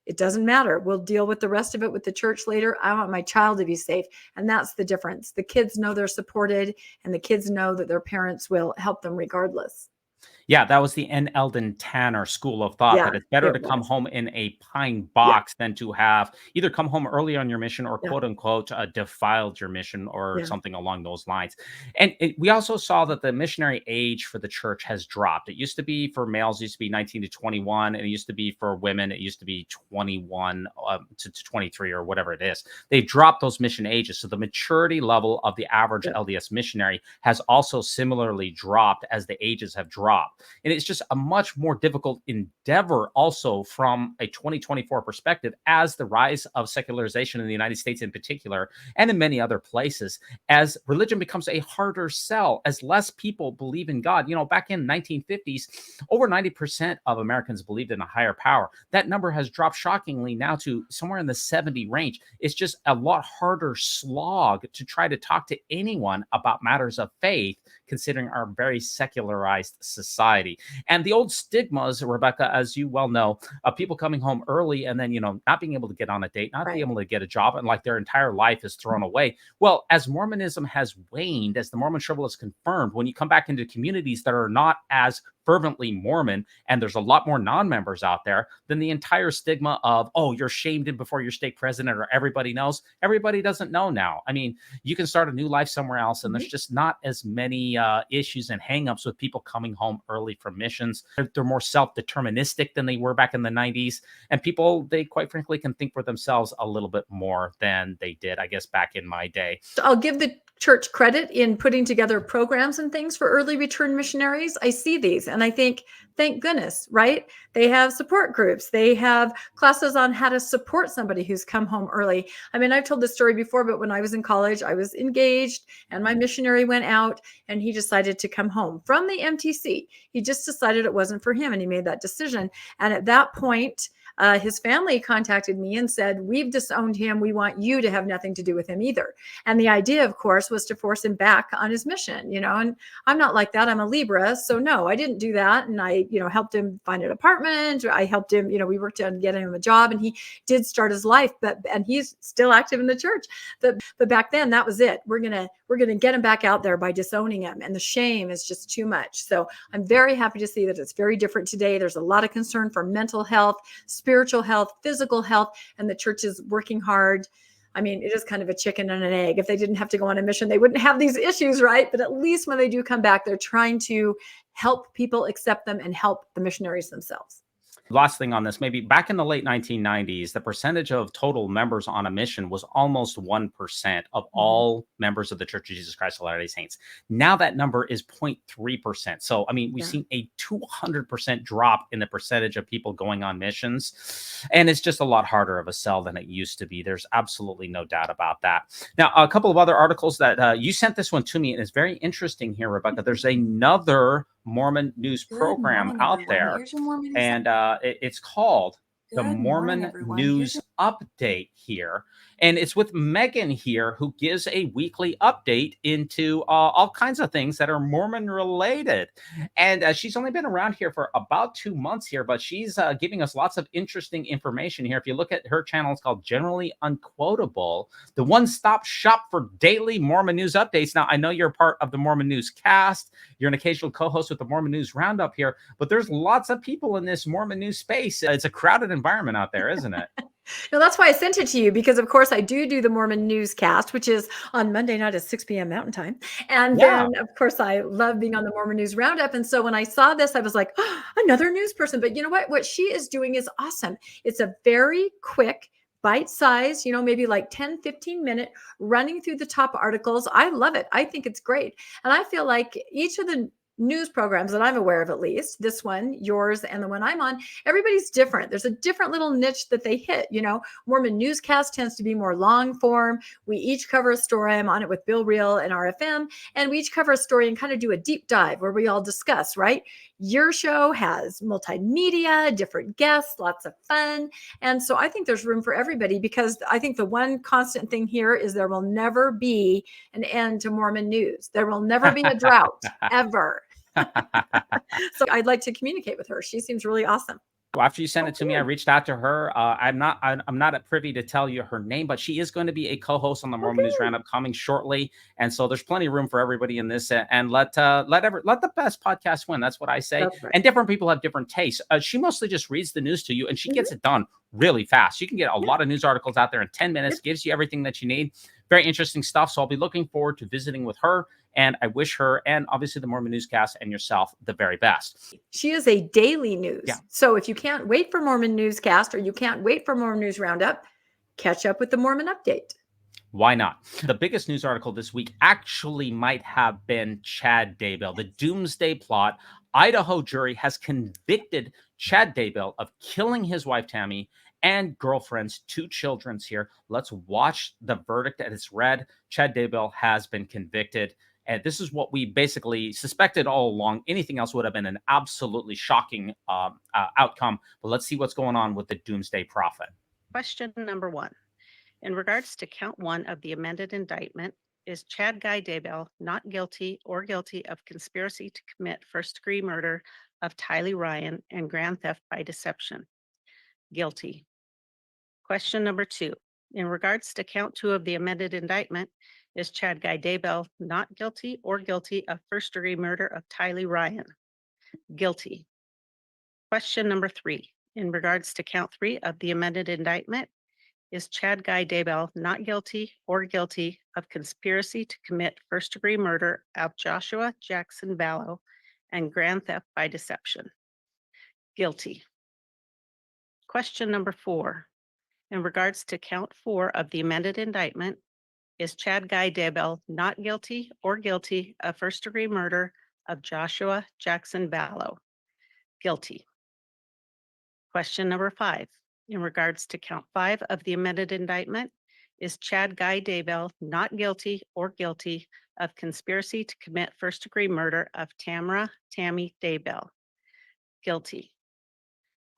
It doesn't matter. We'll deal with the rest of it with the church later. I want my child to be safe. And that's the difference. The kids know they're supported, and the kids know that their parents will help them regardless. Yeah, that was the N. Eldon Tanner school of thought, Yeah, that it's better it to come was. home in a pine box than to have either come home early on your mission or Yeah. quote unquote defiled your mission or Yeah. something along those lines. And we also saw that the missionary age for the church has dropped. It used to be for males, it used to be 19 to 21, and it used to be for women, it used to be 21 to 23 or whatever it is. They dropped those mission ages. So the maturity level of the average Yeah. LDS missionary has also similarly dropped as the ages have dropped. And it's just a much more difficult endeavor also from a 2024 perspective, as the rise of secularization in the United States in particular, and in many other places, as religion becomes a harder sell, as less people believe in God. Back in 1950s, over 90% of Americans believed in a higher power. That number has dropped shockingly now to somewhere in the 70 range. It's just a lot harder slog to try to talk to anyone about matters of faith, considering our very secularized society. And the old stigmas, Rebecca, as you well know, of people coming home early and then, not being able to get on a date, not Right. being able to get a job, and like their entire life is thrown away. Well, as Mormonism has waned, as the Mormon shrivel has confirmed, when you come back into communities that are not as fervently Mormon, and there's a lot more non-members out there, then the entire stigma of, oh, you're shamed in before your stake president, or everybody knows. Everybody doesn't know now. I mean, you can start a new life somewhere else, and there's just not as many issues and hangups with people coming home early from missions. They're more self-deterministic than they were back in the 90s, and people, they quite frankly can think for themselves a little bit more than they did, I guess, back in my day. I'll give the church credit in putting together programs and things for early return missionaries. I see these and I think, thank goodness, right? They have support groups. They have classes on how to support somebody who's come home early. I mean, I've told this story before, but when I was in college, I was engaged and my missionary went out and he decided to come home from the MTC. He just decided it wasn't for him and he made that decision. And at that point, his family contacted me and said, we've disowned him. We want you to have nothing to do with him either. And the idea, of course, was to force him back on his mission, and I'm not like that. I'm a Libra. So no, I didn't do that. And I, helped him find an apartment. I helped him, we worked on getting him a job and he did start his life, and he's still active in the church. But back then that was it. We're going to get him back out there by disowning him. And the shame is just too much. So I'm very happy to see that it's very different today. There's a lot of concern for mental health, spiritual health, physical health, and the church is working hard. I mean, it is kind of a chicken and an egg. If they didn't have to go on a mission, they wouldn't have these issues, right? But at least when they do come back, they're trying to help people accept them and help the missionaries themselves. Last thing on this, maybe back in the late 1990s, the percentage of total members on a mission was almost 1% of all members of the Church of Jesus Christ of Latter-day Saints. Now that number is 0.3%. So, I mean, we've seen a 200% drop in the percentage of people going on missions. And it's just a lot harder of a sell than it used to be. There's absolutely no doubt about that. Now, a couple of other articles that you sent this one to me, and it's very interesting here, Rebecca. There's another Mormon news program out there, and it's called the Mormon News Update here. And it's with Megan here, who gives a weekly update into all kinds of things that are Mormon related. And she's only been around here for about 2 months here, but she's giving us lots of interesting information here. If you look at her channel, it's called Generally Unquotable, the one-stop shop for daily Mormon news updates. Now, I know you're part of the Mormon News Cast. You're an occasional co-host with the Mormon News Roundup here, but there's lots of people in this Mormon news space. It's a crowded environment out there, isn't it? No, that's why I sent it to you, because of course I do the Mormon Newscast, which is on Monday night at 6 p.m. Mountain Time. And then of course I love being on the Mormon News Roundup. And so when I saw this, I was like, oh, another news person. But you know what she is doing is awesome. It's a very quick bite size, maybe like 10, 15 minute running through the top articles. I love it. I think it's great. And I feel like each of the news programs that I'm aware of, at least this one, yours, and the one I'm on, everybody's different. There's a different little niche that they hit. Mormon newscast tends to be more long form. We each cover a story. I'm on it with Bill Reel and RFM, and we each cover a story and kind of do a deep dive where we all discuss, right? Your show has multimedia, different guests, lots of fun. And so I think there's room for everybody, because I think the one constant thing here is there will never be an end to Mormon news. There will never be a drought, ever. So I'd like to communicate with her. She seems really awesome. After you sent it to me, I reached out to her. I'm not at privy to tell you her name, but she is going to be a co-host on the Mormon News Roundup coming shortly, and so there's plenty of room for everybody in this. And let the best podcast win. That's what I say. That's right. And different people have different tastes. She mostly just reads the news to you, and she gets it done really fast. You can get a lot of news articles out there in 10 minutes. Gives you everything that you need. Very interesting stuff. So I'll be looking forward to visiting with her. And I wish her, and obviously the Mormon Newscast and yourself, the very best. She is a daily news. Yeah. So if you can't wait for Mormon Newscast, or you can't wait for Mormon News Roundup, catch up with the Mormon Update. Why not? The biggest news article this week actually might have been Chad Daybell. The doomsday plot. Idaho jury has convicted Chad Daybell of killing his wife, Tammy, and girlfriend's 2 children's here. Let's watch the verdict as it's read. Chad Daybell has been convicted. And this is what we basically suspected all along. Anything else would have been an absolutely shocking outcome. But let's see what's going on with the doomsday prophet. Question number 1. In regards to count 1 of the amended indictment, is Chad Guy Daybell not guilty or guilty of conspiracy to commit first-degree murder of Tylee Ryan and grand theft by deception? Guilty. Question number 2. In regards to count 2 of the amended indictment, is Chad Guy Daybell not guilty or guilty of first-degree murder of Tylee Ryan? Guilty. Question number 3. In regards to count 3 of the amended indictment, is Chad Guy Daybell not guilty or guilty of conspiracy to commit first-degree murder of Joshua Jackson Vallow and grand theft by deception? Guilty. Question number 4. In regards to count 4 of the amended indictment, is Chad Guy Daybell not guilty or guilty of first-degree murder of Joshua Jackson Vallow? Guilty. Question number 5. In regards to count 5 of the amended indictment, is Chad Guy Daybell not guilty or guilty of conspiracy to commit first-degree murder of Tammy Daybell? Guilty.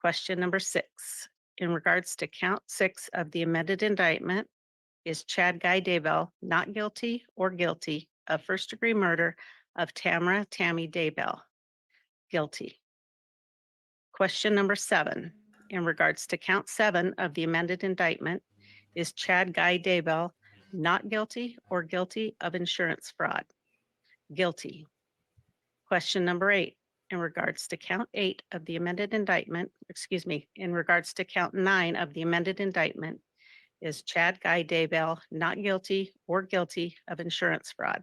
Question number 6. In regards to count 6 of the amended indictment, is Chad Guy Daybell not guilty or guilty of first-degree murder of Tammy Daybell? Guilty. Question number 7. In regards to count 7 of the amended indictment, is Chad Guy Daybell not guilty or guilty of insurance fraud? Guilty. Question number 8. In regards to count 8 of the amended indictment, in regards to count 9 of the amended indictment, is Chad Guy Daybell not guilty or guilty of insurance fraud?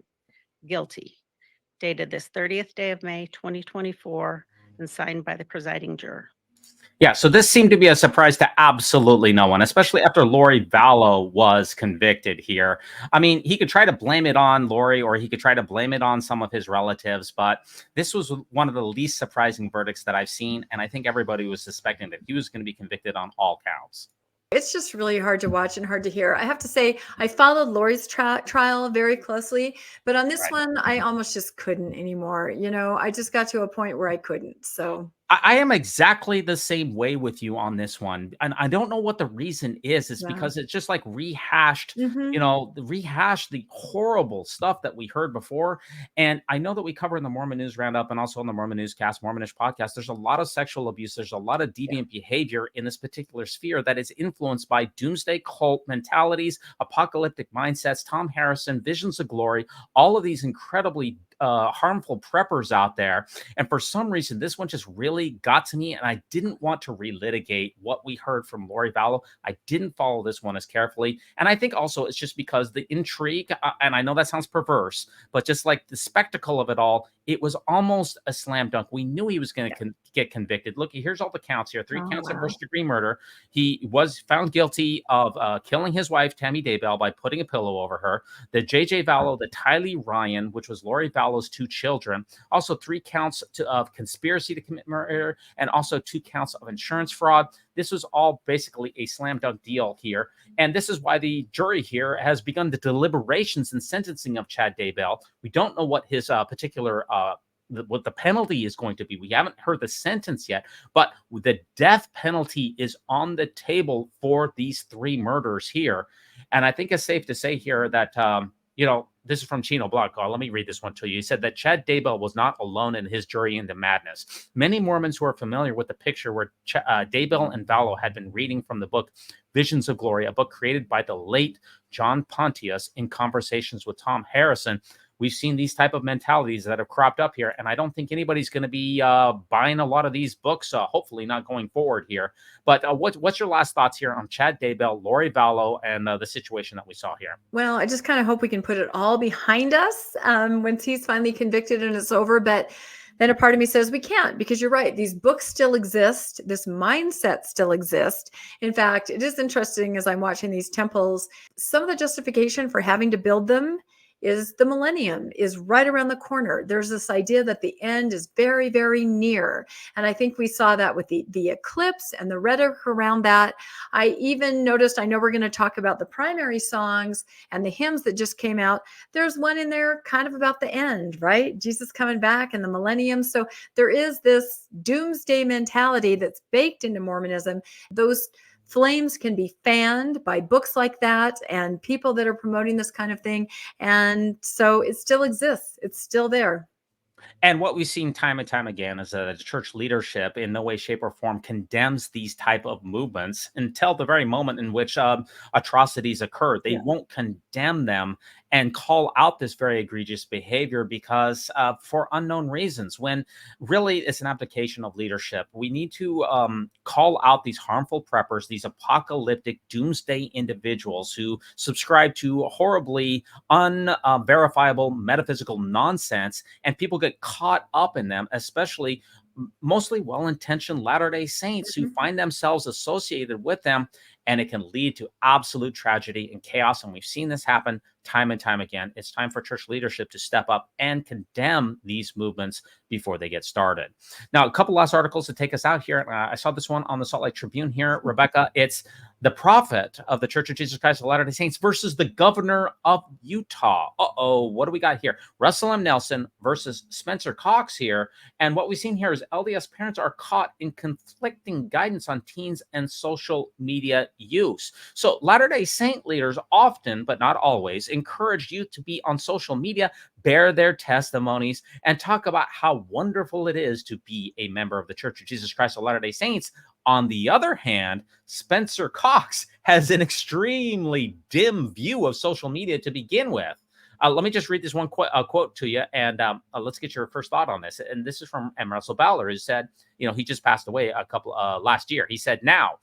Guilty. Dated this 30th day of May, 2024, and signed by the presiding juror. Yeah, so this seemed to be a surprise to absolutely no one, especially after Lori Vallow was convicted here. I mean, he could try to blame it on Lori, or he could try to blame it on some of his relatives, but this was one of the least surprising verdicts that I've seen, and I think everybody was suspecting that he was going to be convicted on all counts. It's just really hard to watch and hard to hear. I have to say, I followed Lori's trial very closely, but on this one, I almost just couldn't anymore. I just got to a point where I couldn't. So I am exactly the same way with you on this one. And I don't know what the reason is. It's because it's just like rehashed, rehashed the horrible stuff that we heard before. And I know that we cover in the Mormon News Roundup and also on the Mormon Newscast, Mormonish podcast, there's a lot of sexual abuse. There's a lot of deviant behavior in this particular sphere that is influenced by doomsday cult mentalities, apocalyptic mindsets, Tom Harrison, visions of glory, all of these incredibly harmful preppers out there. And for some reason, this one just really got to me, and I didn't want to relitigate what we heard from Lori Vallow. I didn't follow this one as carefully. And I think also it's just because the intrigue, and I know that sounds perverse, but just like the spectacle of it all, it was almost a slam dunk. We knew he was going to get convicted. Look, here's all the counts here. 3 Oh, counts of wow. first-degree murder. He was found guilty of killing his wife, Tammy Daybell, by putting a pillow over her. The J.J. Vallow, the Tylee Ryan, which was Lori Vallow's 2 children. Also 3 counts of conspiracy to commit murder, and also 2 counts of insurance fraud. This was all basically a slam dunk deal here. And this is why the jury here has begun the deliberations and sentencing of Chad Daybell. We don't know what his particular what the penalty is going to be. We haven't heard the sentence yet, but the death penalty is on the table for these 3 murders here. And I think it's safe to say here that, this is from Chino Blog. Let me read this one to you. He said that Chad Daybell was not alone in his journey into madness. Many Mormons who are familiar with the picture where Daybell and Vallow had been reading from the book Visions of Glory, a book created by the late John Pontius in conversations with Tom Harrison. We've seen these type of mentalities that have cropped up here, and I don't think anybody's going to be buying a lot of these books, hopefully not going forward here. But what's your last thoughts here on Chad Daybell, Lori Vallow, and the situation that we saw here? Well, I just kind of hope we can put it all behind us once he's finally convicted and it's over. But then a part of me says we can't, because you're right. These books still exist. This mindset still exists. In fact, it is interesting as I'm watching these temples, some of the justification for having to build them is the millennium is right around the corner. There's this idea that the end is very, very near. And I think we saw that with the eclipse and the rhetoric around that. I even noticed, I know we're going to talk about the primary songs and the hymns that just came out. There's one in there kind of about the end, right? Jesus coming back and the millennium. So there is this doomsday mentality that's baked into Mormonism. Those flames can be fanned by books like that and people that are promoting this kind of thing. And so it still exists. It's still there. And what we've seen time and time again is that the church leadership in no way, shape, or form condemns these type of movements until the very moment in which atrocities occur. They won't condemn them and call out this very egregious behavior because for unknown reasons, when really it's an application of leadership. We need to call out these harmful preppers, these apocalyptic doomsday individuals who subscribe to horribly unverifiable metaphysical nonsense, and people get caught up in them, especially mostly well-intentioned Latter-day Saints who find themselves associated with them, and it can lead to absolute tragedy and chaos. And we've seen this happen time and time again. It's time for church leadership to step up and condemn these movements before they get started. Now, a couple last articles to take us out here. I saw this one on the Salt Lake Tribune here, Rebecca. It's the prophet of the Church of Jesus Christ of Latter-day Saints versus the governor of Utah. What do we got here? Russell M. Nelson versus Spencer Cox here. And what we've seen here is LDS parents are caught in conflicting guidance on teens and social media use. So Latter-day Saint leaders often, but not always, encourage youth to be on social media, bear their testimonies, and talk about how wonderful it is to be a member of the Church of Jesus Christ of Latter-day Saints. On the other hand, Spencer Cox has an extremely dim view of social media to begin with. Let me just read this one quote to you, and let's get your first thought on this. And this is from M. Russell Ballard, who said, he just passed away last year. He said, "Now,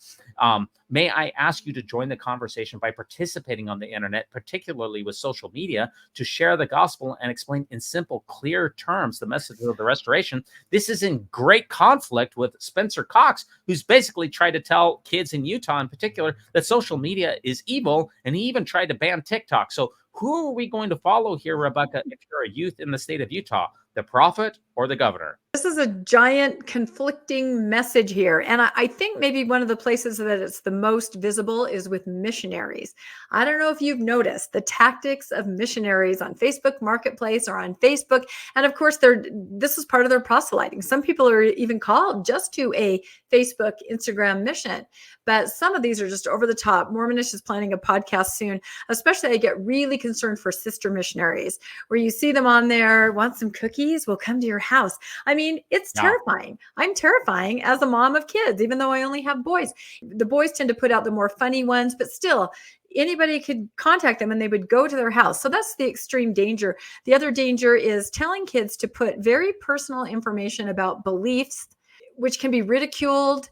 may I ask you to join the conversation by participating on the internet, particularly with social media, to share the gospel and explain in simple, clear terms the message of the restoration." This is in great conflict with Spencer Cox, who's basically tried to tell kids in Utah in particular that social media is evil, and he even tried to ban TikTok. So who are we going to follow here, Rebecca, if you're a youth in the state of Utah, the prophet or the governor? This is a giant conflicting message here. And I think maybe one of the places that it's the most visible is with missionaries. I don't know if you've noticed the tactics of missionaries on Facebook Marketplace or on Facebook. And of course, this is part of their proselyting. Some people are even called just to a Facebook, Instagram mission. But some of these are just over the top. Mormonish is planning a podcast soon. Especially, I get really concerned for sister missionaries, where you see them on there, want some cookies? We'll come to your house. I mean, it's terrifying. I'm terrifying as a mom of kids, even though I only have boys. The boys tend to put out the more funny ones, but still, anybody could contact them and they would go to their house. So that's the extreme danger. The other danger is telling kids to put very personal information about beliefs, which can be ridiculed,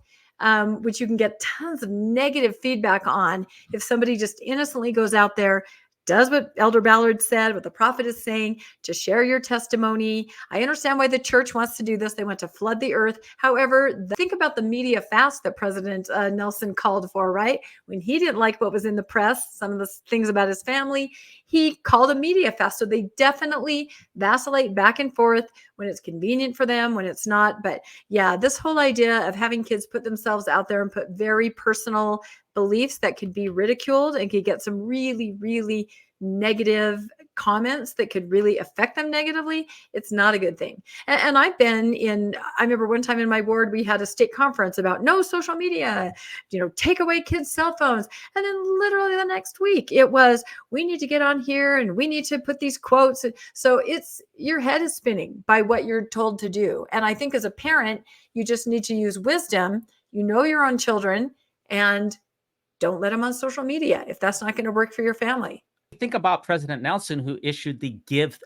which you can get tons of negative feedback on if somebody just innocently goes out there, does what Elder Ballard said, what the prophet is saying, to share your testimony. I understand why the church wants to do this. They want to flood the earth. However, think about the media fast that President Nelson called for, right? When he didn't like what was in the press, some of the things about his family, he called a media fast. So they definitely vacillate back and forth when it's convenient for them, when it's not. But yeah, this whole idea of having kids put themselves out there and put very personal beliefs that could be ridiculed and could get some really, really negative comments that could really affect them negatively, it's not a good thing. And I've been in, I remember one time in my ward, we had a state conference about no social media, take away kids' cell phones. And then literally the next week it was, we need to get on here and we need to put these quotes. So your head is spinning by what you're told to do. And I think as a parent, you just need to use wisdom, your own children, and don't let them on social media if that's not going to work for your family. Think about President Nelson, who issued the #Give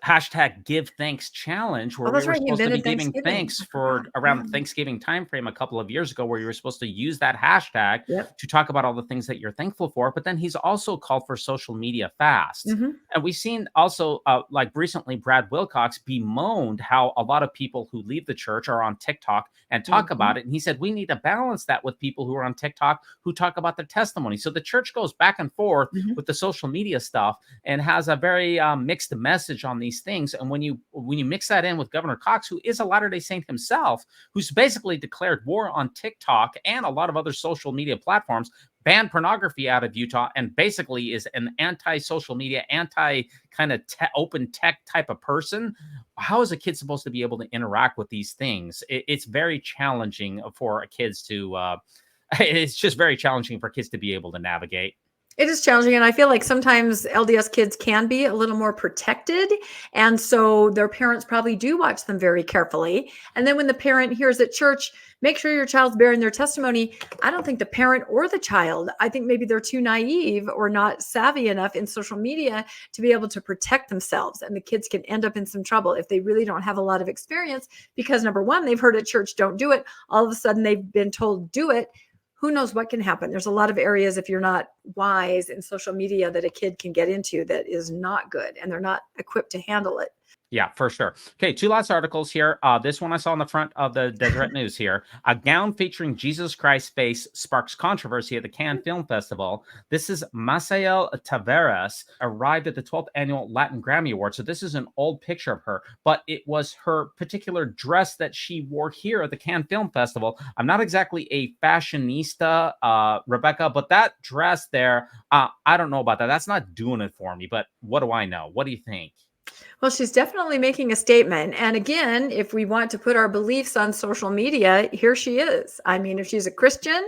Thanks challenge, where we were supposed to be giving thanks for around the Thanksgiving timeframe a couple of years ago, where you were supposed to use that hashtag to talk about all the things that you're thankful for. But then he's also called for social media fasts. And we've seen also, like recently, Brad Wilcox bemoaned how a lot of people who leave the church are on TikTok and talk about it. And he said, we need to balance that with people who are on TikTok who talk about their testimony. So the church goes back and forth with the social media stuff and has a very mixed message on these things. And when you mix that in with Governor Cox, who is a Latter-day Saint himself, who's basically declared war on TikTok and a lot of other social media platforms, banned pornography out of Utah, and basically is an anti-social media, anti kind of open tech type of person, how is a kid supposed to be able to interact with these things? It's very challenging for kids to, it's just very challenging for kids to be able to navigate. It is challenging. And I feel like sometimes LDS kids can be a little more protected. And so their parents probably do watch them very carefully. And then when the parent hears at church, make sure your child's bearing their testimony, I don't think the parent or the child, I think maybe they're too naive or not savvy enough in social media to be able to protect themselves. And the kids can end up in some trouble if they really don't have a lot of experience, because number one, they've heard at church, don't do it. All of a sudden they've been told, do it. Who knows what can happen? There's a lot of areas, if you're not wise in social media, that a kid can get into that is not good, and they're not equipped to handle it. Yeah, for sure. Okay, two last articles here. This one I saw on the front of the Deseret News here. A gown featuring Jesus Christ's face sparks controversy at the Cannes Film Festival. This is Masael Taveras, arrived at the 12th Annual Latin Grammy Award. So this is an old picture of her, but it was her particular dress that she wore here at the Cannes Film Festival. I'm not exactly a fashionista, Rebecca, but that dress there, I don't know about that. That's not doing it for me, but what do I know? What do you think? Well, she's definitely making a statement. And again, if we want to put our beliefs on social media, here she is. I mean, if she's a Christian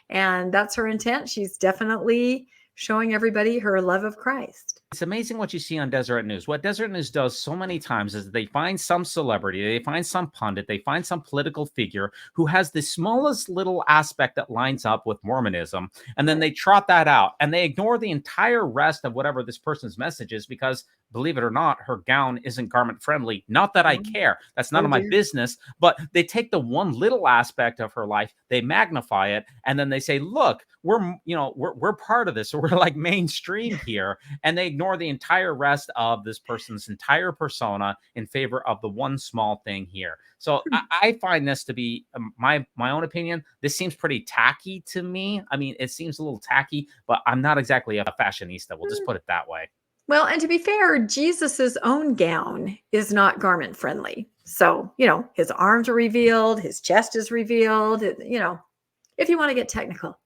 and that's her intent, she's definitely showing everybody her love of Christ. It's amazing what you see on Deseret News. What Deseret News does so many times is they find some celebrity, they find some pundit, they find some political figure who has the smallest little aspect that lines up with Mormonism, and then they trot that out, and they ignore the entire rest of whatever this person's message is, because believe it or not, her gown isn't garment friendly. Not that I care. That's none of my business. But they take the one little aspect of her life, they magnify it, and then they say, look, we're part of this. So we're like mainstream here. And they ignore the entire rest of this person's entire persona in favor of the one small thing here. So I find this to be my own opinion. This seems pretty tacky to me. I mean, it seems a little tacky, but I'm not exactly a fashionista. We'll just put it that way. Well, and to be fair, Jesus's own gown is not garment friendly. So, his arms are revealed, his chest is revealed, if you want to get technical.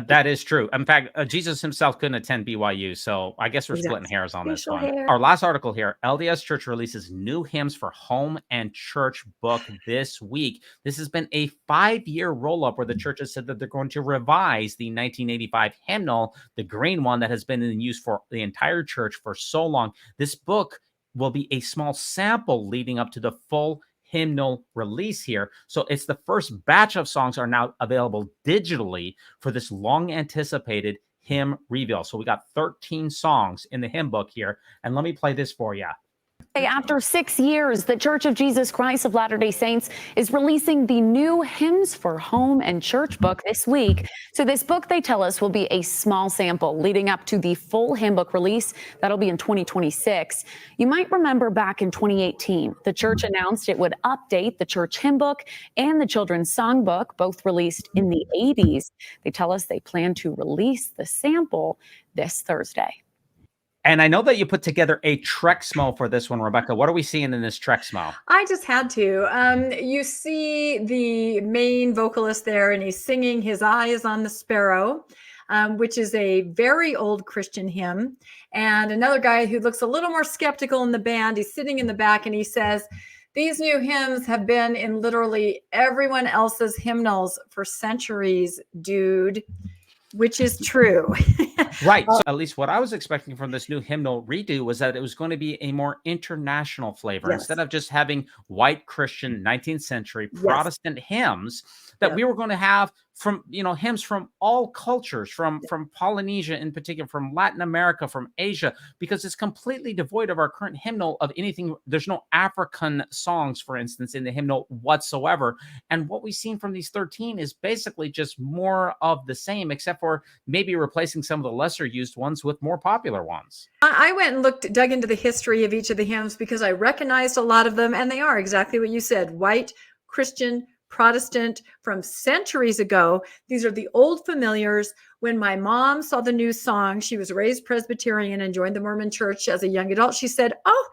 That is true. In fact, Jesus himself couldn't attend BYU, so I guess we're splitting hairs on this one. Our last article here, LDS Church releases new hymns for home and church book this week. This has been a 5-year roll-up where the church has said that they're going to revise the 1985 hymnal, the green one that has been in use for the entire church for so long. This book will be a small sample leading up to the full hymnal release here. So it's the first batch of songs are now available digitally for this long anticipated hymn reveal. So we got 13 songs in the hymn book here. And let me play this for you. After 6 years, the Church of Jesus Christ of Latter-day Saints is releasing the new Hymns for Home and Church book this week. So this book, they tell us, will be a small sample leading up to the full hymn book release. That'll be in 2026. You might remember back in 2018, the church announced it would update the church hymn book and the children's songbook, both released in the 80s. They tell us they plan to release the sample this Thursday. And I know that you put together a Trexmo for this one, Rebecca. What are we seeing in this Trexmo? I just had to. You see the main vocalist there, and he's singing "His Eye is on the Sparrow," which is a very old Christian hymn. And another guy who looks a little more skeptical in the band, he's sitting in the back, and he says, "These new hymns have been in literally everyone else's hymnals for centuries, dude," which is true. Right. So at least what I was expecting from this new hymnal redo was that it was going to be a more international flavor. Yes. Instead of just having white Christian 19th century Yes. Protestant hymns, that Yep. we were going to have from, hymns from all cultures, from Polynesia in particular, from Latin America, from Asia, because it's completely devoid of our current hymnal of anything. There's no African songs, for instance, in the hymnal whatsoever. And what we've seen from these 13 is basically just more of the same, except for maybe replacing some of the lesser used ones with more popular ones. I went and dug into the history of each of the hymns because I recognized a lot of them, and they are exactly what you said: white, Christian, Protestant, from centuries ago. These are the old familiars. When my mom saw the new song, she was raised Presbyterian and joined the Mormon church as a young adult. She said, "Oh,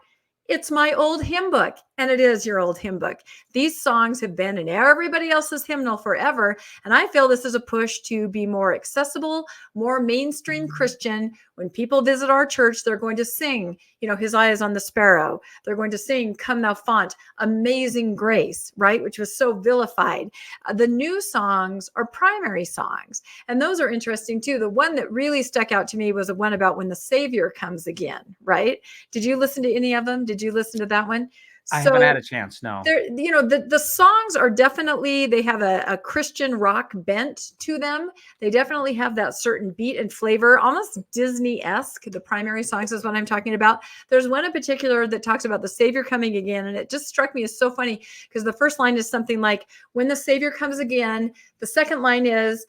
it's my old hymn book." And it is your old hymn book. These songs have been in everybody else's hymnal forever. And I feel this is a push to be more accessible, more mainstream Christian. When people visit our church, they're going to sing, "His Eye is on the Sparrow." They're going to sing "Come Thou Font," "Amazing Grace," right? Which was so vilified. The new songs are primary songs. And those are interesting too. The one that really stuck out to me was the one about when the Savior comes again, right? Did you listen to any of them? Did you listen to that one? I haven't had a chance, no. The songs are definitely, they have a Christian rock bent to them. They definitely have that certain beat and flavor, almost Disney-esque. The primary songs is what I'm talking about. There's one in particular that talks about the Savior coming again, and it just struck me as so funny because the first line is something like, "When the Savior comes again." The second line is,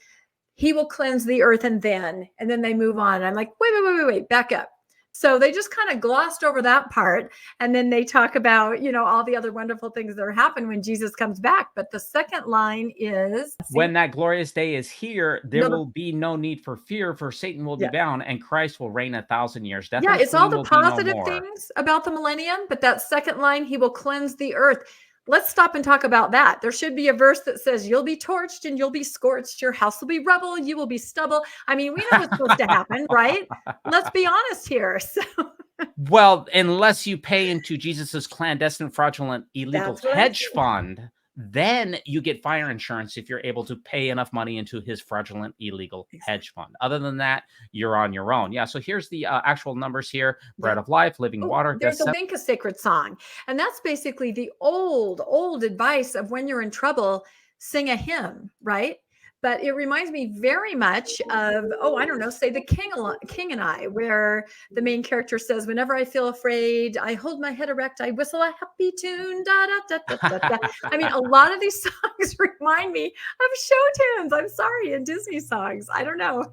"He will cleanse the earth and then," and then they move on. And I'm like, wait, back up. So they just kind of glossed over that part. And then they talk about, all the other wonderful things that happen when Jesus comes back. But the second line is, "When that glorious day is here, there will be no need for fear, for Satan will be bound, and Christ will reign 1,000 years." Death and it's all sin the will be no positive more. things about the millennium. But that second line, "He will cleanse the earth." Let's stop and talk about that. There should be a verse that says, "You'll be torched and you'll be scorched. Your house will be rubble. You will be stubble." I mean, we know what's supposed to happen, right? Let's be honest here. So Well, unless you pay into Jesus's clandestine, fraudulent, illegal That's what I hedge think. fund, then you get fire insurance if you're able to pay enough money into his fraudulent, illegal hedge fund. Other than that, you're on your own. Yeah. So here's the actual numbers here: bread of life, living water. There's a Think a Sacred Song. And that's basically the old advice of when you're in trouble, sing a hymn, right? But it reminds me very much of, say The King and I, where the main character says, "Whenever I feel afraid, I hold my head erect, I whistle a happy tune, da da da da da." I mean, a lot of these songs remind me of show tunes. I'm sorry, and Disney songs. I don't know.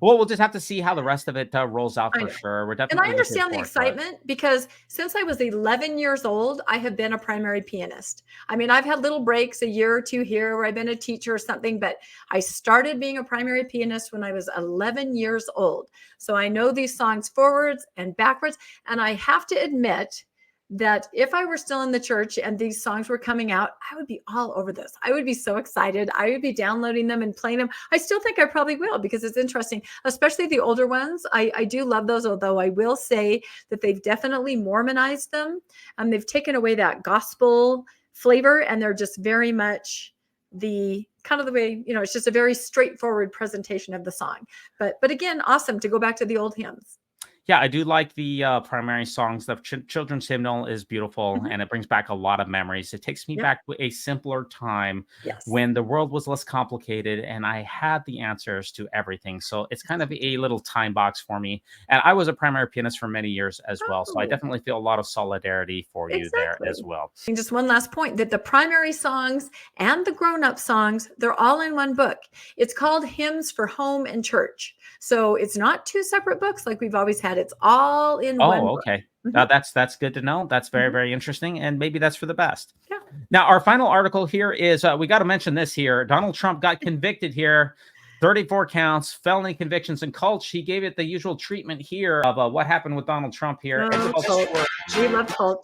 Well, we'll just have to see how the rest of it rolls out I for know. sure. We're And definitely I understand the looking forward to it. excitement because since I was 11 years old, I have been a primary pianist. I mean, I've had little breaks, a year or two here where I've been a teacher or something, but I started being a primary pianist when I was 11 years old. So I know these songs forwards and backwards. And I have to admit that if I were still in the church and these songs were coming out, I would be all over this. I would be so excited. I would be downloading them and playing them. I still think I probably will because it's interesting, especially the older ones. I do love those, although I will say that they've definitely Mormonized them. They've taken away that gospel flavor and they're just very much the kind of the way, it's just a very straightforward presentation of the song. But again, awesome to go back to the old hymns. Yeah, I do like the primary songs. The children's hymnal is beautiful, Mhm. and it brings back a lot of memories. It takes me Yep. back to a simpler time Yes. when the world was less complicated and I had the answers to everything. So it's kind of a little time box for me. And I was a primary pianist for many years as well. So I Oh, definitely feel a lot of solidarity for you there as exactly. well. And just one last point that the primary songs and the grown-up songs, they're all in one book. It's called Hymns for Home and Church. So it's not two separate books like we've always had. It's all in one Oh, book. okay. Mhm, That's good to know. That's very, mhm. very interesting. And maybe that's for the best. Yeah. Now, our final article here is we got to mention this here. Donald Trump got convicted here, 34 counts, felony convictions, and Culch. He gave it the usual treatment here of what happened with Donald Trump here. And Oh, Culch. We love Culch.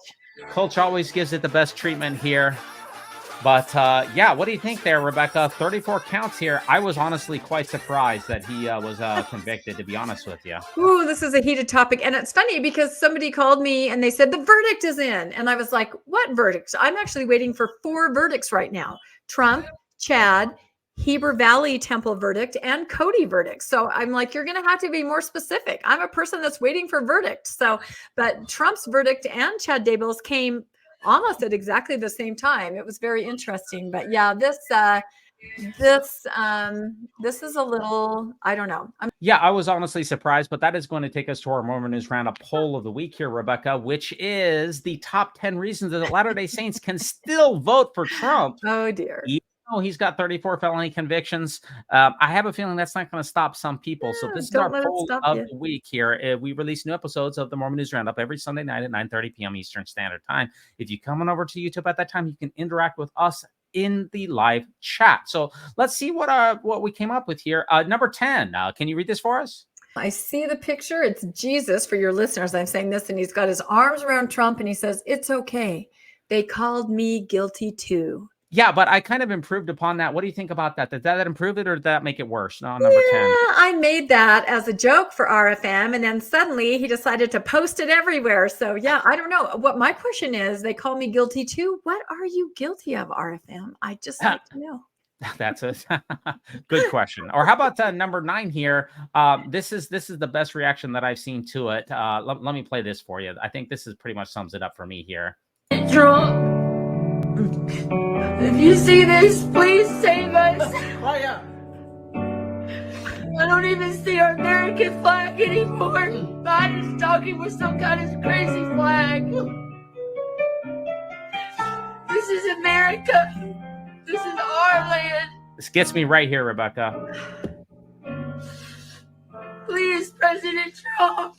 Culch always gives it the best treatment here. But yeah, what do you think there, Rebecca? 34 counts here. I was honestly quite surprised that he was convicted, to be honest with you. Ooh, this is a heated topic. And it's funny because somebody called me and they said the verdict is in. And I was like, what verdict? I'm actually waiting for 4 verdicts right now. Trump, Chad, Heber Valley Temple verdict, and Cody verdict. So I'm like, you're going to have to be more specific. I'm a person that's waiting for verdict. So, but Trump's verdict and Chad Daybell's came almost at exactly the same time. It was very interesting. But yeah, this is a little, I don't know. Yeah, I was honestly surprised, but that is going to take us to our Mormon News Roundup poll of the week here, Rebecca, which is the top 10 reasons that Latter-day Saints can still vote for Trump. Oh dear. Even though he's got 34 felony convictions. I have a feeling that's not going to stop some people. So Yeah, this is don't our let it poll stop of you. the week here. We release new episodes of the Mormon News Roundup every Sunday night at 9:30 p.m. Eastern Standard Time. If you come on over to YouTube at that time, you can interact with us in the live chat. So let's see what we came up with here. Number 10. Can you read this for us? I see the picture. It's Jesus for your listeners. I'm saying this, and he's got his arms around Trump and he says, "It's okay. They called me guilty too." Yeah, but I kind of improved upon that. What do you think about that? Did that improve it or did that make it worse? No, number 10. I made that as a joke for RFM, and then suddenly he decided to post it everywhere. So yeah, I don't know. What my question is, they call me guilty too. What are you guilty of, RFM? I just like to know. That's a good question. Or how about number 9 here? This is the best reaction that I've seen to it. Let me play this for you. I think this is pretty much sums it up for me here. Trump, if you see this, please save us. Fire! I don't even see our American flag anymore. God is talking with some kind of crazy flag. This is America. This is our land. This gets me right here, Rebecca. Please, President Trump.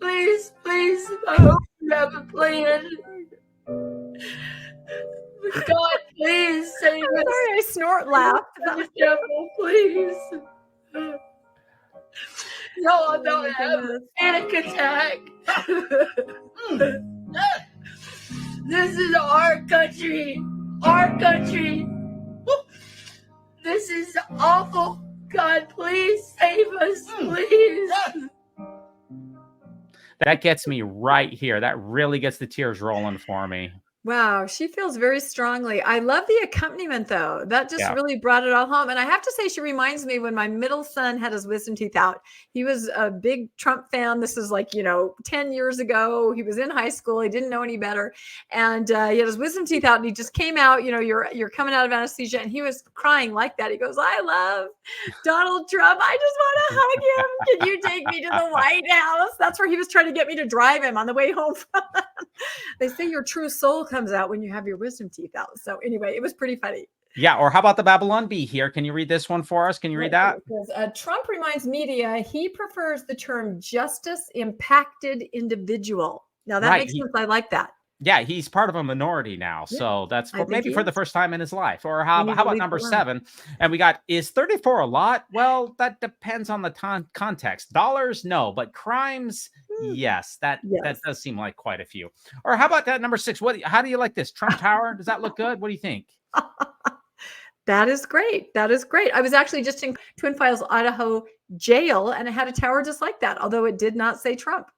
Please, please. I hope you have a plan. God, please save us. Sorry, I snort laugh. The devil, please. No, I'm not having a panic attack. This is our country. Our country. This is awful. God, please save us, please. That gets me right here. That really gets the tears rolling for me. Wow, she feels very strongly. I love the accompaniment, though. That just Yeah. really brought it all home. And I have to say, she reminds me when my middle son had his wisdom teeth out. He was a big Trump fan. This is like, 10 years ago. He was in high school. He didn't know any better. And he had his wisdom teeth out and he just came out, you're coming out of anesthesia. And he was crying like that. He goes, "I love Donald Trump. I just want to hug him. Can you take me to the White House?" That's where he was trying to get me to drive him on the way home from. They say your true soul comes out when you have your wisdom teeth out. So anyway, it was pretty funny. Yeah, or how about the Babylon Bee here? Can you read this one for us? Can you read that? Trump reminds media he prefers the term justice impacted individual. Now that Right, makes sense. I like that. Yeah, he's part of a minority now. Yeah, So that's I think maybe he for the is. first time in his life. Or how We need to about leave number it alone. 7? And we got, is 34 a lot? Well, that depends on the context. Dollars, no. But crimes, yes. That does seem like quite a few. Or how about that number 6? How do you like this? Trump Tower? Does that look good? What do you think? That is great. That is great. I was actually just in Twin Falls, Idaho jail, and it had a tower just like that, although it did not say Trump.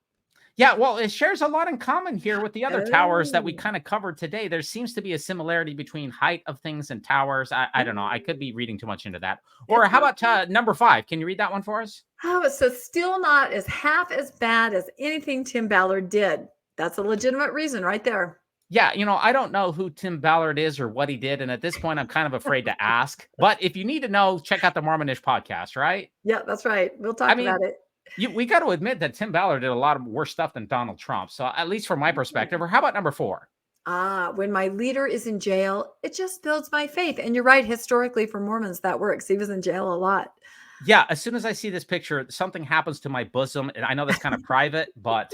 Yeah, well, it shares a lot in common here with the other towers that we Oh. kind of covered today. There seems to be a similarity between height of things and towers. I don't know. I could be reading too much into that. Or It's how about okay. number 5? Can you read that one for us? Oh, so still not as half as bad as anything Tim Ballard did. That's a legitimate reason right there. Yeah, I don't know who Tim Ballard is or what he did. And at this point, I'm kind of afraid to ask. But if you need to know, check out the Mormonish podcast, right? Yeah, that's right. We'll I talk mean, about it. we got to admit that Tim Ballard did a lot of worse stuff than Donald Trump. So at least from my perspective, or how about number 4? When my leader is in jail, it just builds my faith. And you're right, historically for Mormons, that works. He was in jail a lot. Yeah, as soon as I see this picture, something happens to my bosom, and I know that's kind of private, but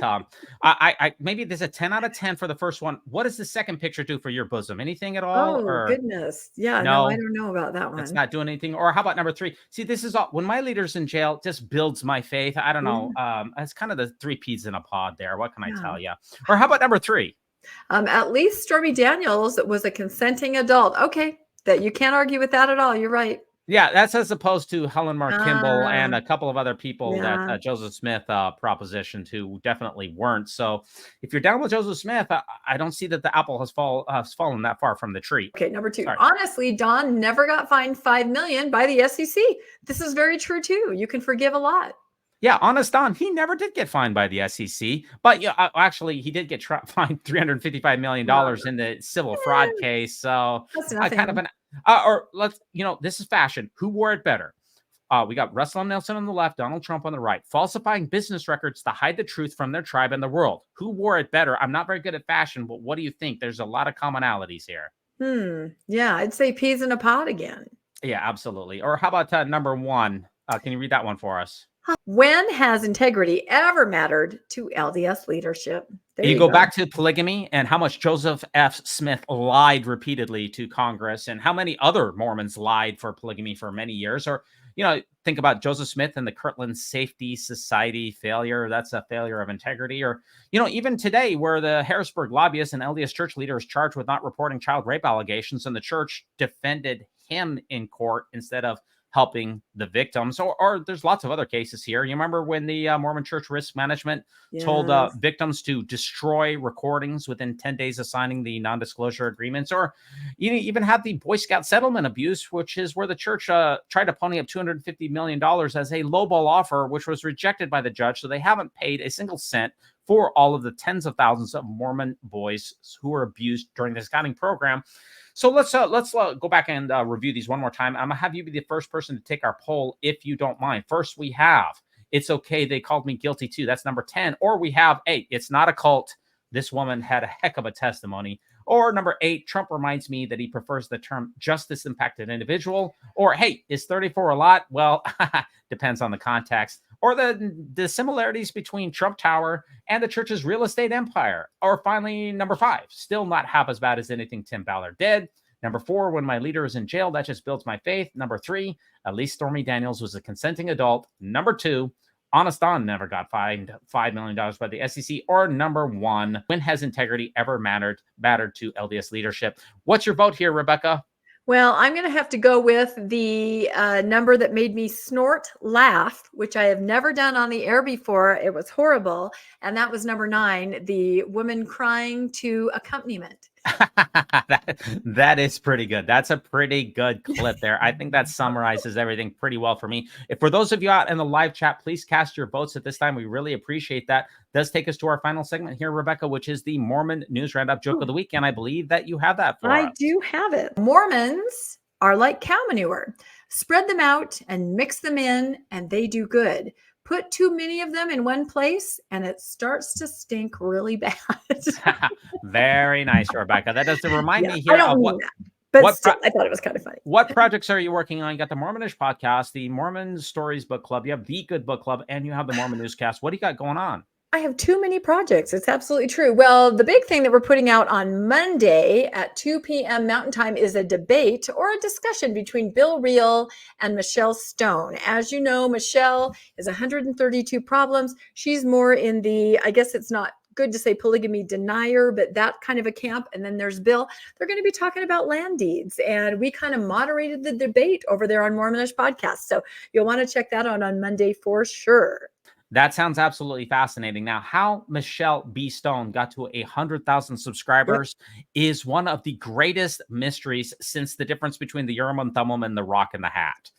I maybe there's a 10 out of 10 for the first one. What does the second picture do for your bosom? Anything at all, Oh, or goodness. Yeah, no, I no? don't know about that That's one. not doing anything. Or how about number 3? See, this is all when my leader's in jail, just builds my faith. I don't know. It's kind of the 3 peas in a pod there. What can I Yeah. tell you? Or how about number 3? At least Stormy Daniels was a consenting adult. Okay, that you can't argue with that at all. You're right. Yeah, that's as opposed to Helen Mar Kimball and Ah, a couple of other people that yeah. Joseph Smith propositioned who definitely weren't. So if you're down with Joseph Smith, I don't see that the apple has fallen that far from the tree. Okay, number 2. Sorry. Honestly, Don never got fined $5 million by the SEC. This is very true too. You can forgive a lot. Yeah, honest Don, he never did get fined by the SEC, but yeah, actually, he did get fined $355 million Wow. in the civil fraud Eh, case. So That's kind of nothing. or let's, this is fashion. Who wore it better? We got Russell M. Nelson on the left, Donald Trump on the right, falsifying business records to hide the truth from their tribe and the world. Who wore it better? I'm not very good at fashion, but what do you think? There's a lot of commonalities here. Yeah, I'd say peas in a pod again. Yeah, absolutely. Or how about number 1? Can you read that one for us? When has integrity ever mattered to LDS leadership? There You you go back to polygamy and how much Joseph F. Smith lied repeatedly to Congress and how many other Mormons lied for polygamy for many years. Or, think about Joseph Smith and the Kirtland Safety Society failure. That's a failure of integrity. Or, even today where the Harrisburg lobbyist and LDS church leader is charged with not reporting child rape allegations and the church defended him in court instead of helping the victims. Or there's lots of other cases here. You remember when the Mormon Church Risk Management told Yes. victims to destroy recordings within 10 days of signing the non-disclosure agreements? Or you even had the Boy Scout settlement abuse, which is where the church tried to pony up $250 million as a lowball offer, which was rejected by the judge. So they haven't paid a single cent for all of the tens of thousands of Mormon boys who were abused during the scouting program. So let's go back and review these one more time. I'm gonna have you be the first person to take our poll, if you don't mind. First, we have "It's okay, they called me guilty too." That's number 10. Or we have, "Hey, it's not a cult. This woman had a heck of a testimony." Or number 8, "Trump reminds me that he prefers the term justice impacted individual." Or, "Hey, is 34 a lot?" Well, depends on the context. Or the similarities between Trump Tower and the church's real estate empire. Or finally, number 5, "Still not half as bad as anything Tim Ballard did." Number 4, "When my leader is in jail, that just builds my faith." Number 3, "At least Stormy Daniels was a consenting adult." Number 2, "Honest Don never got fined $5 million by the SEC." Or number 1, "When has integrity ever mattered to LDS leadership?" What's your vote here, Rebecca? Well, I'm going to have to go with the number that made me snort laugh, which I have never done on the air before. It was horrible. And that was number 9, the woman crying to accompaniment. That is pretty good. That's a pretty good clip there. I think that summarizes everything pretty well for me. If for those of you out in the live chat, please cast your votes at this time. We really appreciate that. Does take us to our final segment here, Rebecca, which is the Mormon News Roundup Joke of the Week. And I believe that you have that for us. I do have it. Mormons are like cow manure. Spread them out and mix them in, and they do good. Put too many of them in one place, and it starts to stink really bad. Very nice, Rebecca. That does remind me I here don't of mean that, but what still, I thought it was kind of funny. what projects are you working on? You got the Mormonish podcast, the Mormon Stories Book Club, you have the Good Book Club, and you have the Mormon Newscast. What do you got going on? I have too many projects. It's absolutely true. Well, the big thing that we're putting out on Monday at 2 p.m. Mountain Time is a debate or a discussion between Bill Reel and Michelle Stone. As you know, Michelle is 132 Problems. She's more in the, I guess it's not good to say polygamy denier, but that kind of a camp. And then there's Bill. They're going to be talking about land deeds. And we kind of moderated the debate over there on Mormonish podcast. So you'll want to check that out on Monday for sure. That sounds absolutely fascinating. Now, how Michelle B. Stone got to 100,000 subscribers is one of the greatest mysteries since the difference between the Urim and Thummim and the rock and the hat.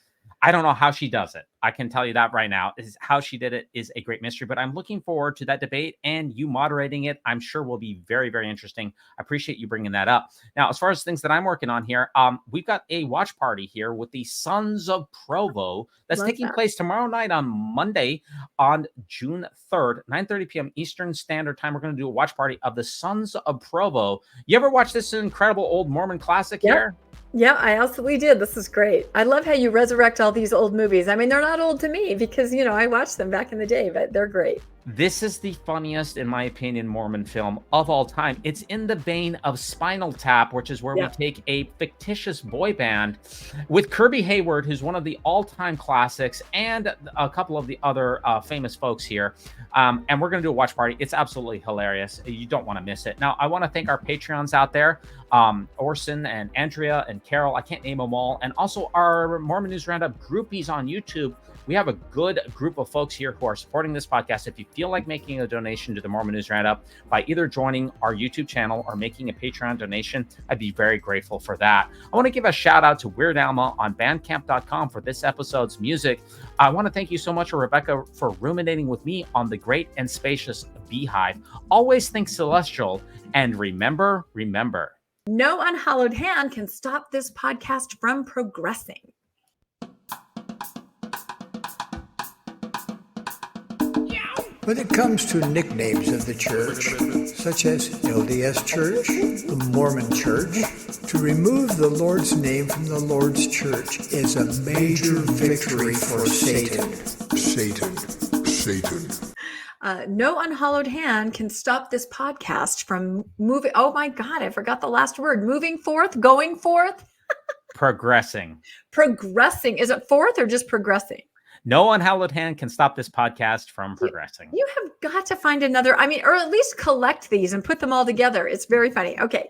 I don't know how she does it. I can tell you that right now. Is how she did it is a great mystery, but I'm looking forward to that debate and you moderating it. I'm sure will be very, very interesting. I appreciate you bringing that up. Now, as far as things that I'm working on here, we've got a watch party here with the Sons of Provo that's taking place tomorrow night on Monday on June 3rd, 9:30 p.m. Eastern Standard Time. We're going to do a watch party of the Sons of Provo. You ever watch this incredible old Mormon classic here? Yeah, I absolutely did. This is great. I love how you resurrect all these old movies. I mean, they're not old to me because, you know, I watched them back in the day, but they're great. This is the funniest, in my opinion, Mormon film of all time. It's in the vein of Spinal Tap, which is where we take a fictitious boy band with Kirby Hayward, who's one of the all-time classics, and a couple of the other famous folks here. And we're going to do a watch party. It's absolutely hilarious. You don't want to miss it. Now, I want to thank our Patreons out there, Orson and Andrea and Carol. I can't name them all. And also our Mormon News Roundup groupies on YouTube. We have a good group of folks here who are supporting this podcast. If you feel like making a donation to the Mormon News Roundup by either joining our YouTube channel or making a Patreon donation, I'd be very grateful for that. I want to give a shout out to Weird Alma on bandcamp.com for this episode's music. I want to thank you so much, Rebecca, for ruminating with me on the great and spacious beehive. Always think celestial, and remember, no unhallowed hand can stop this podcast from progressing. When it comes to nicknames of the church, such as LDS Church, the Mormon Church, to remove the Lord's name from the Lord's church is a major victory for Satan. No unhallowed hand can stop this podcast from moving. Oh my God, I forgot the last word. Moving forth, going forth. progressing. Progressing. Is it forth or just progressing? No unhallowed hand can stop this podcast from progressing. You have got to find another, I mean, or at least collect these and put them all together. It's very funny. Okay.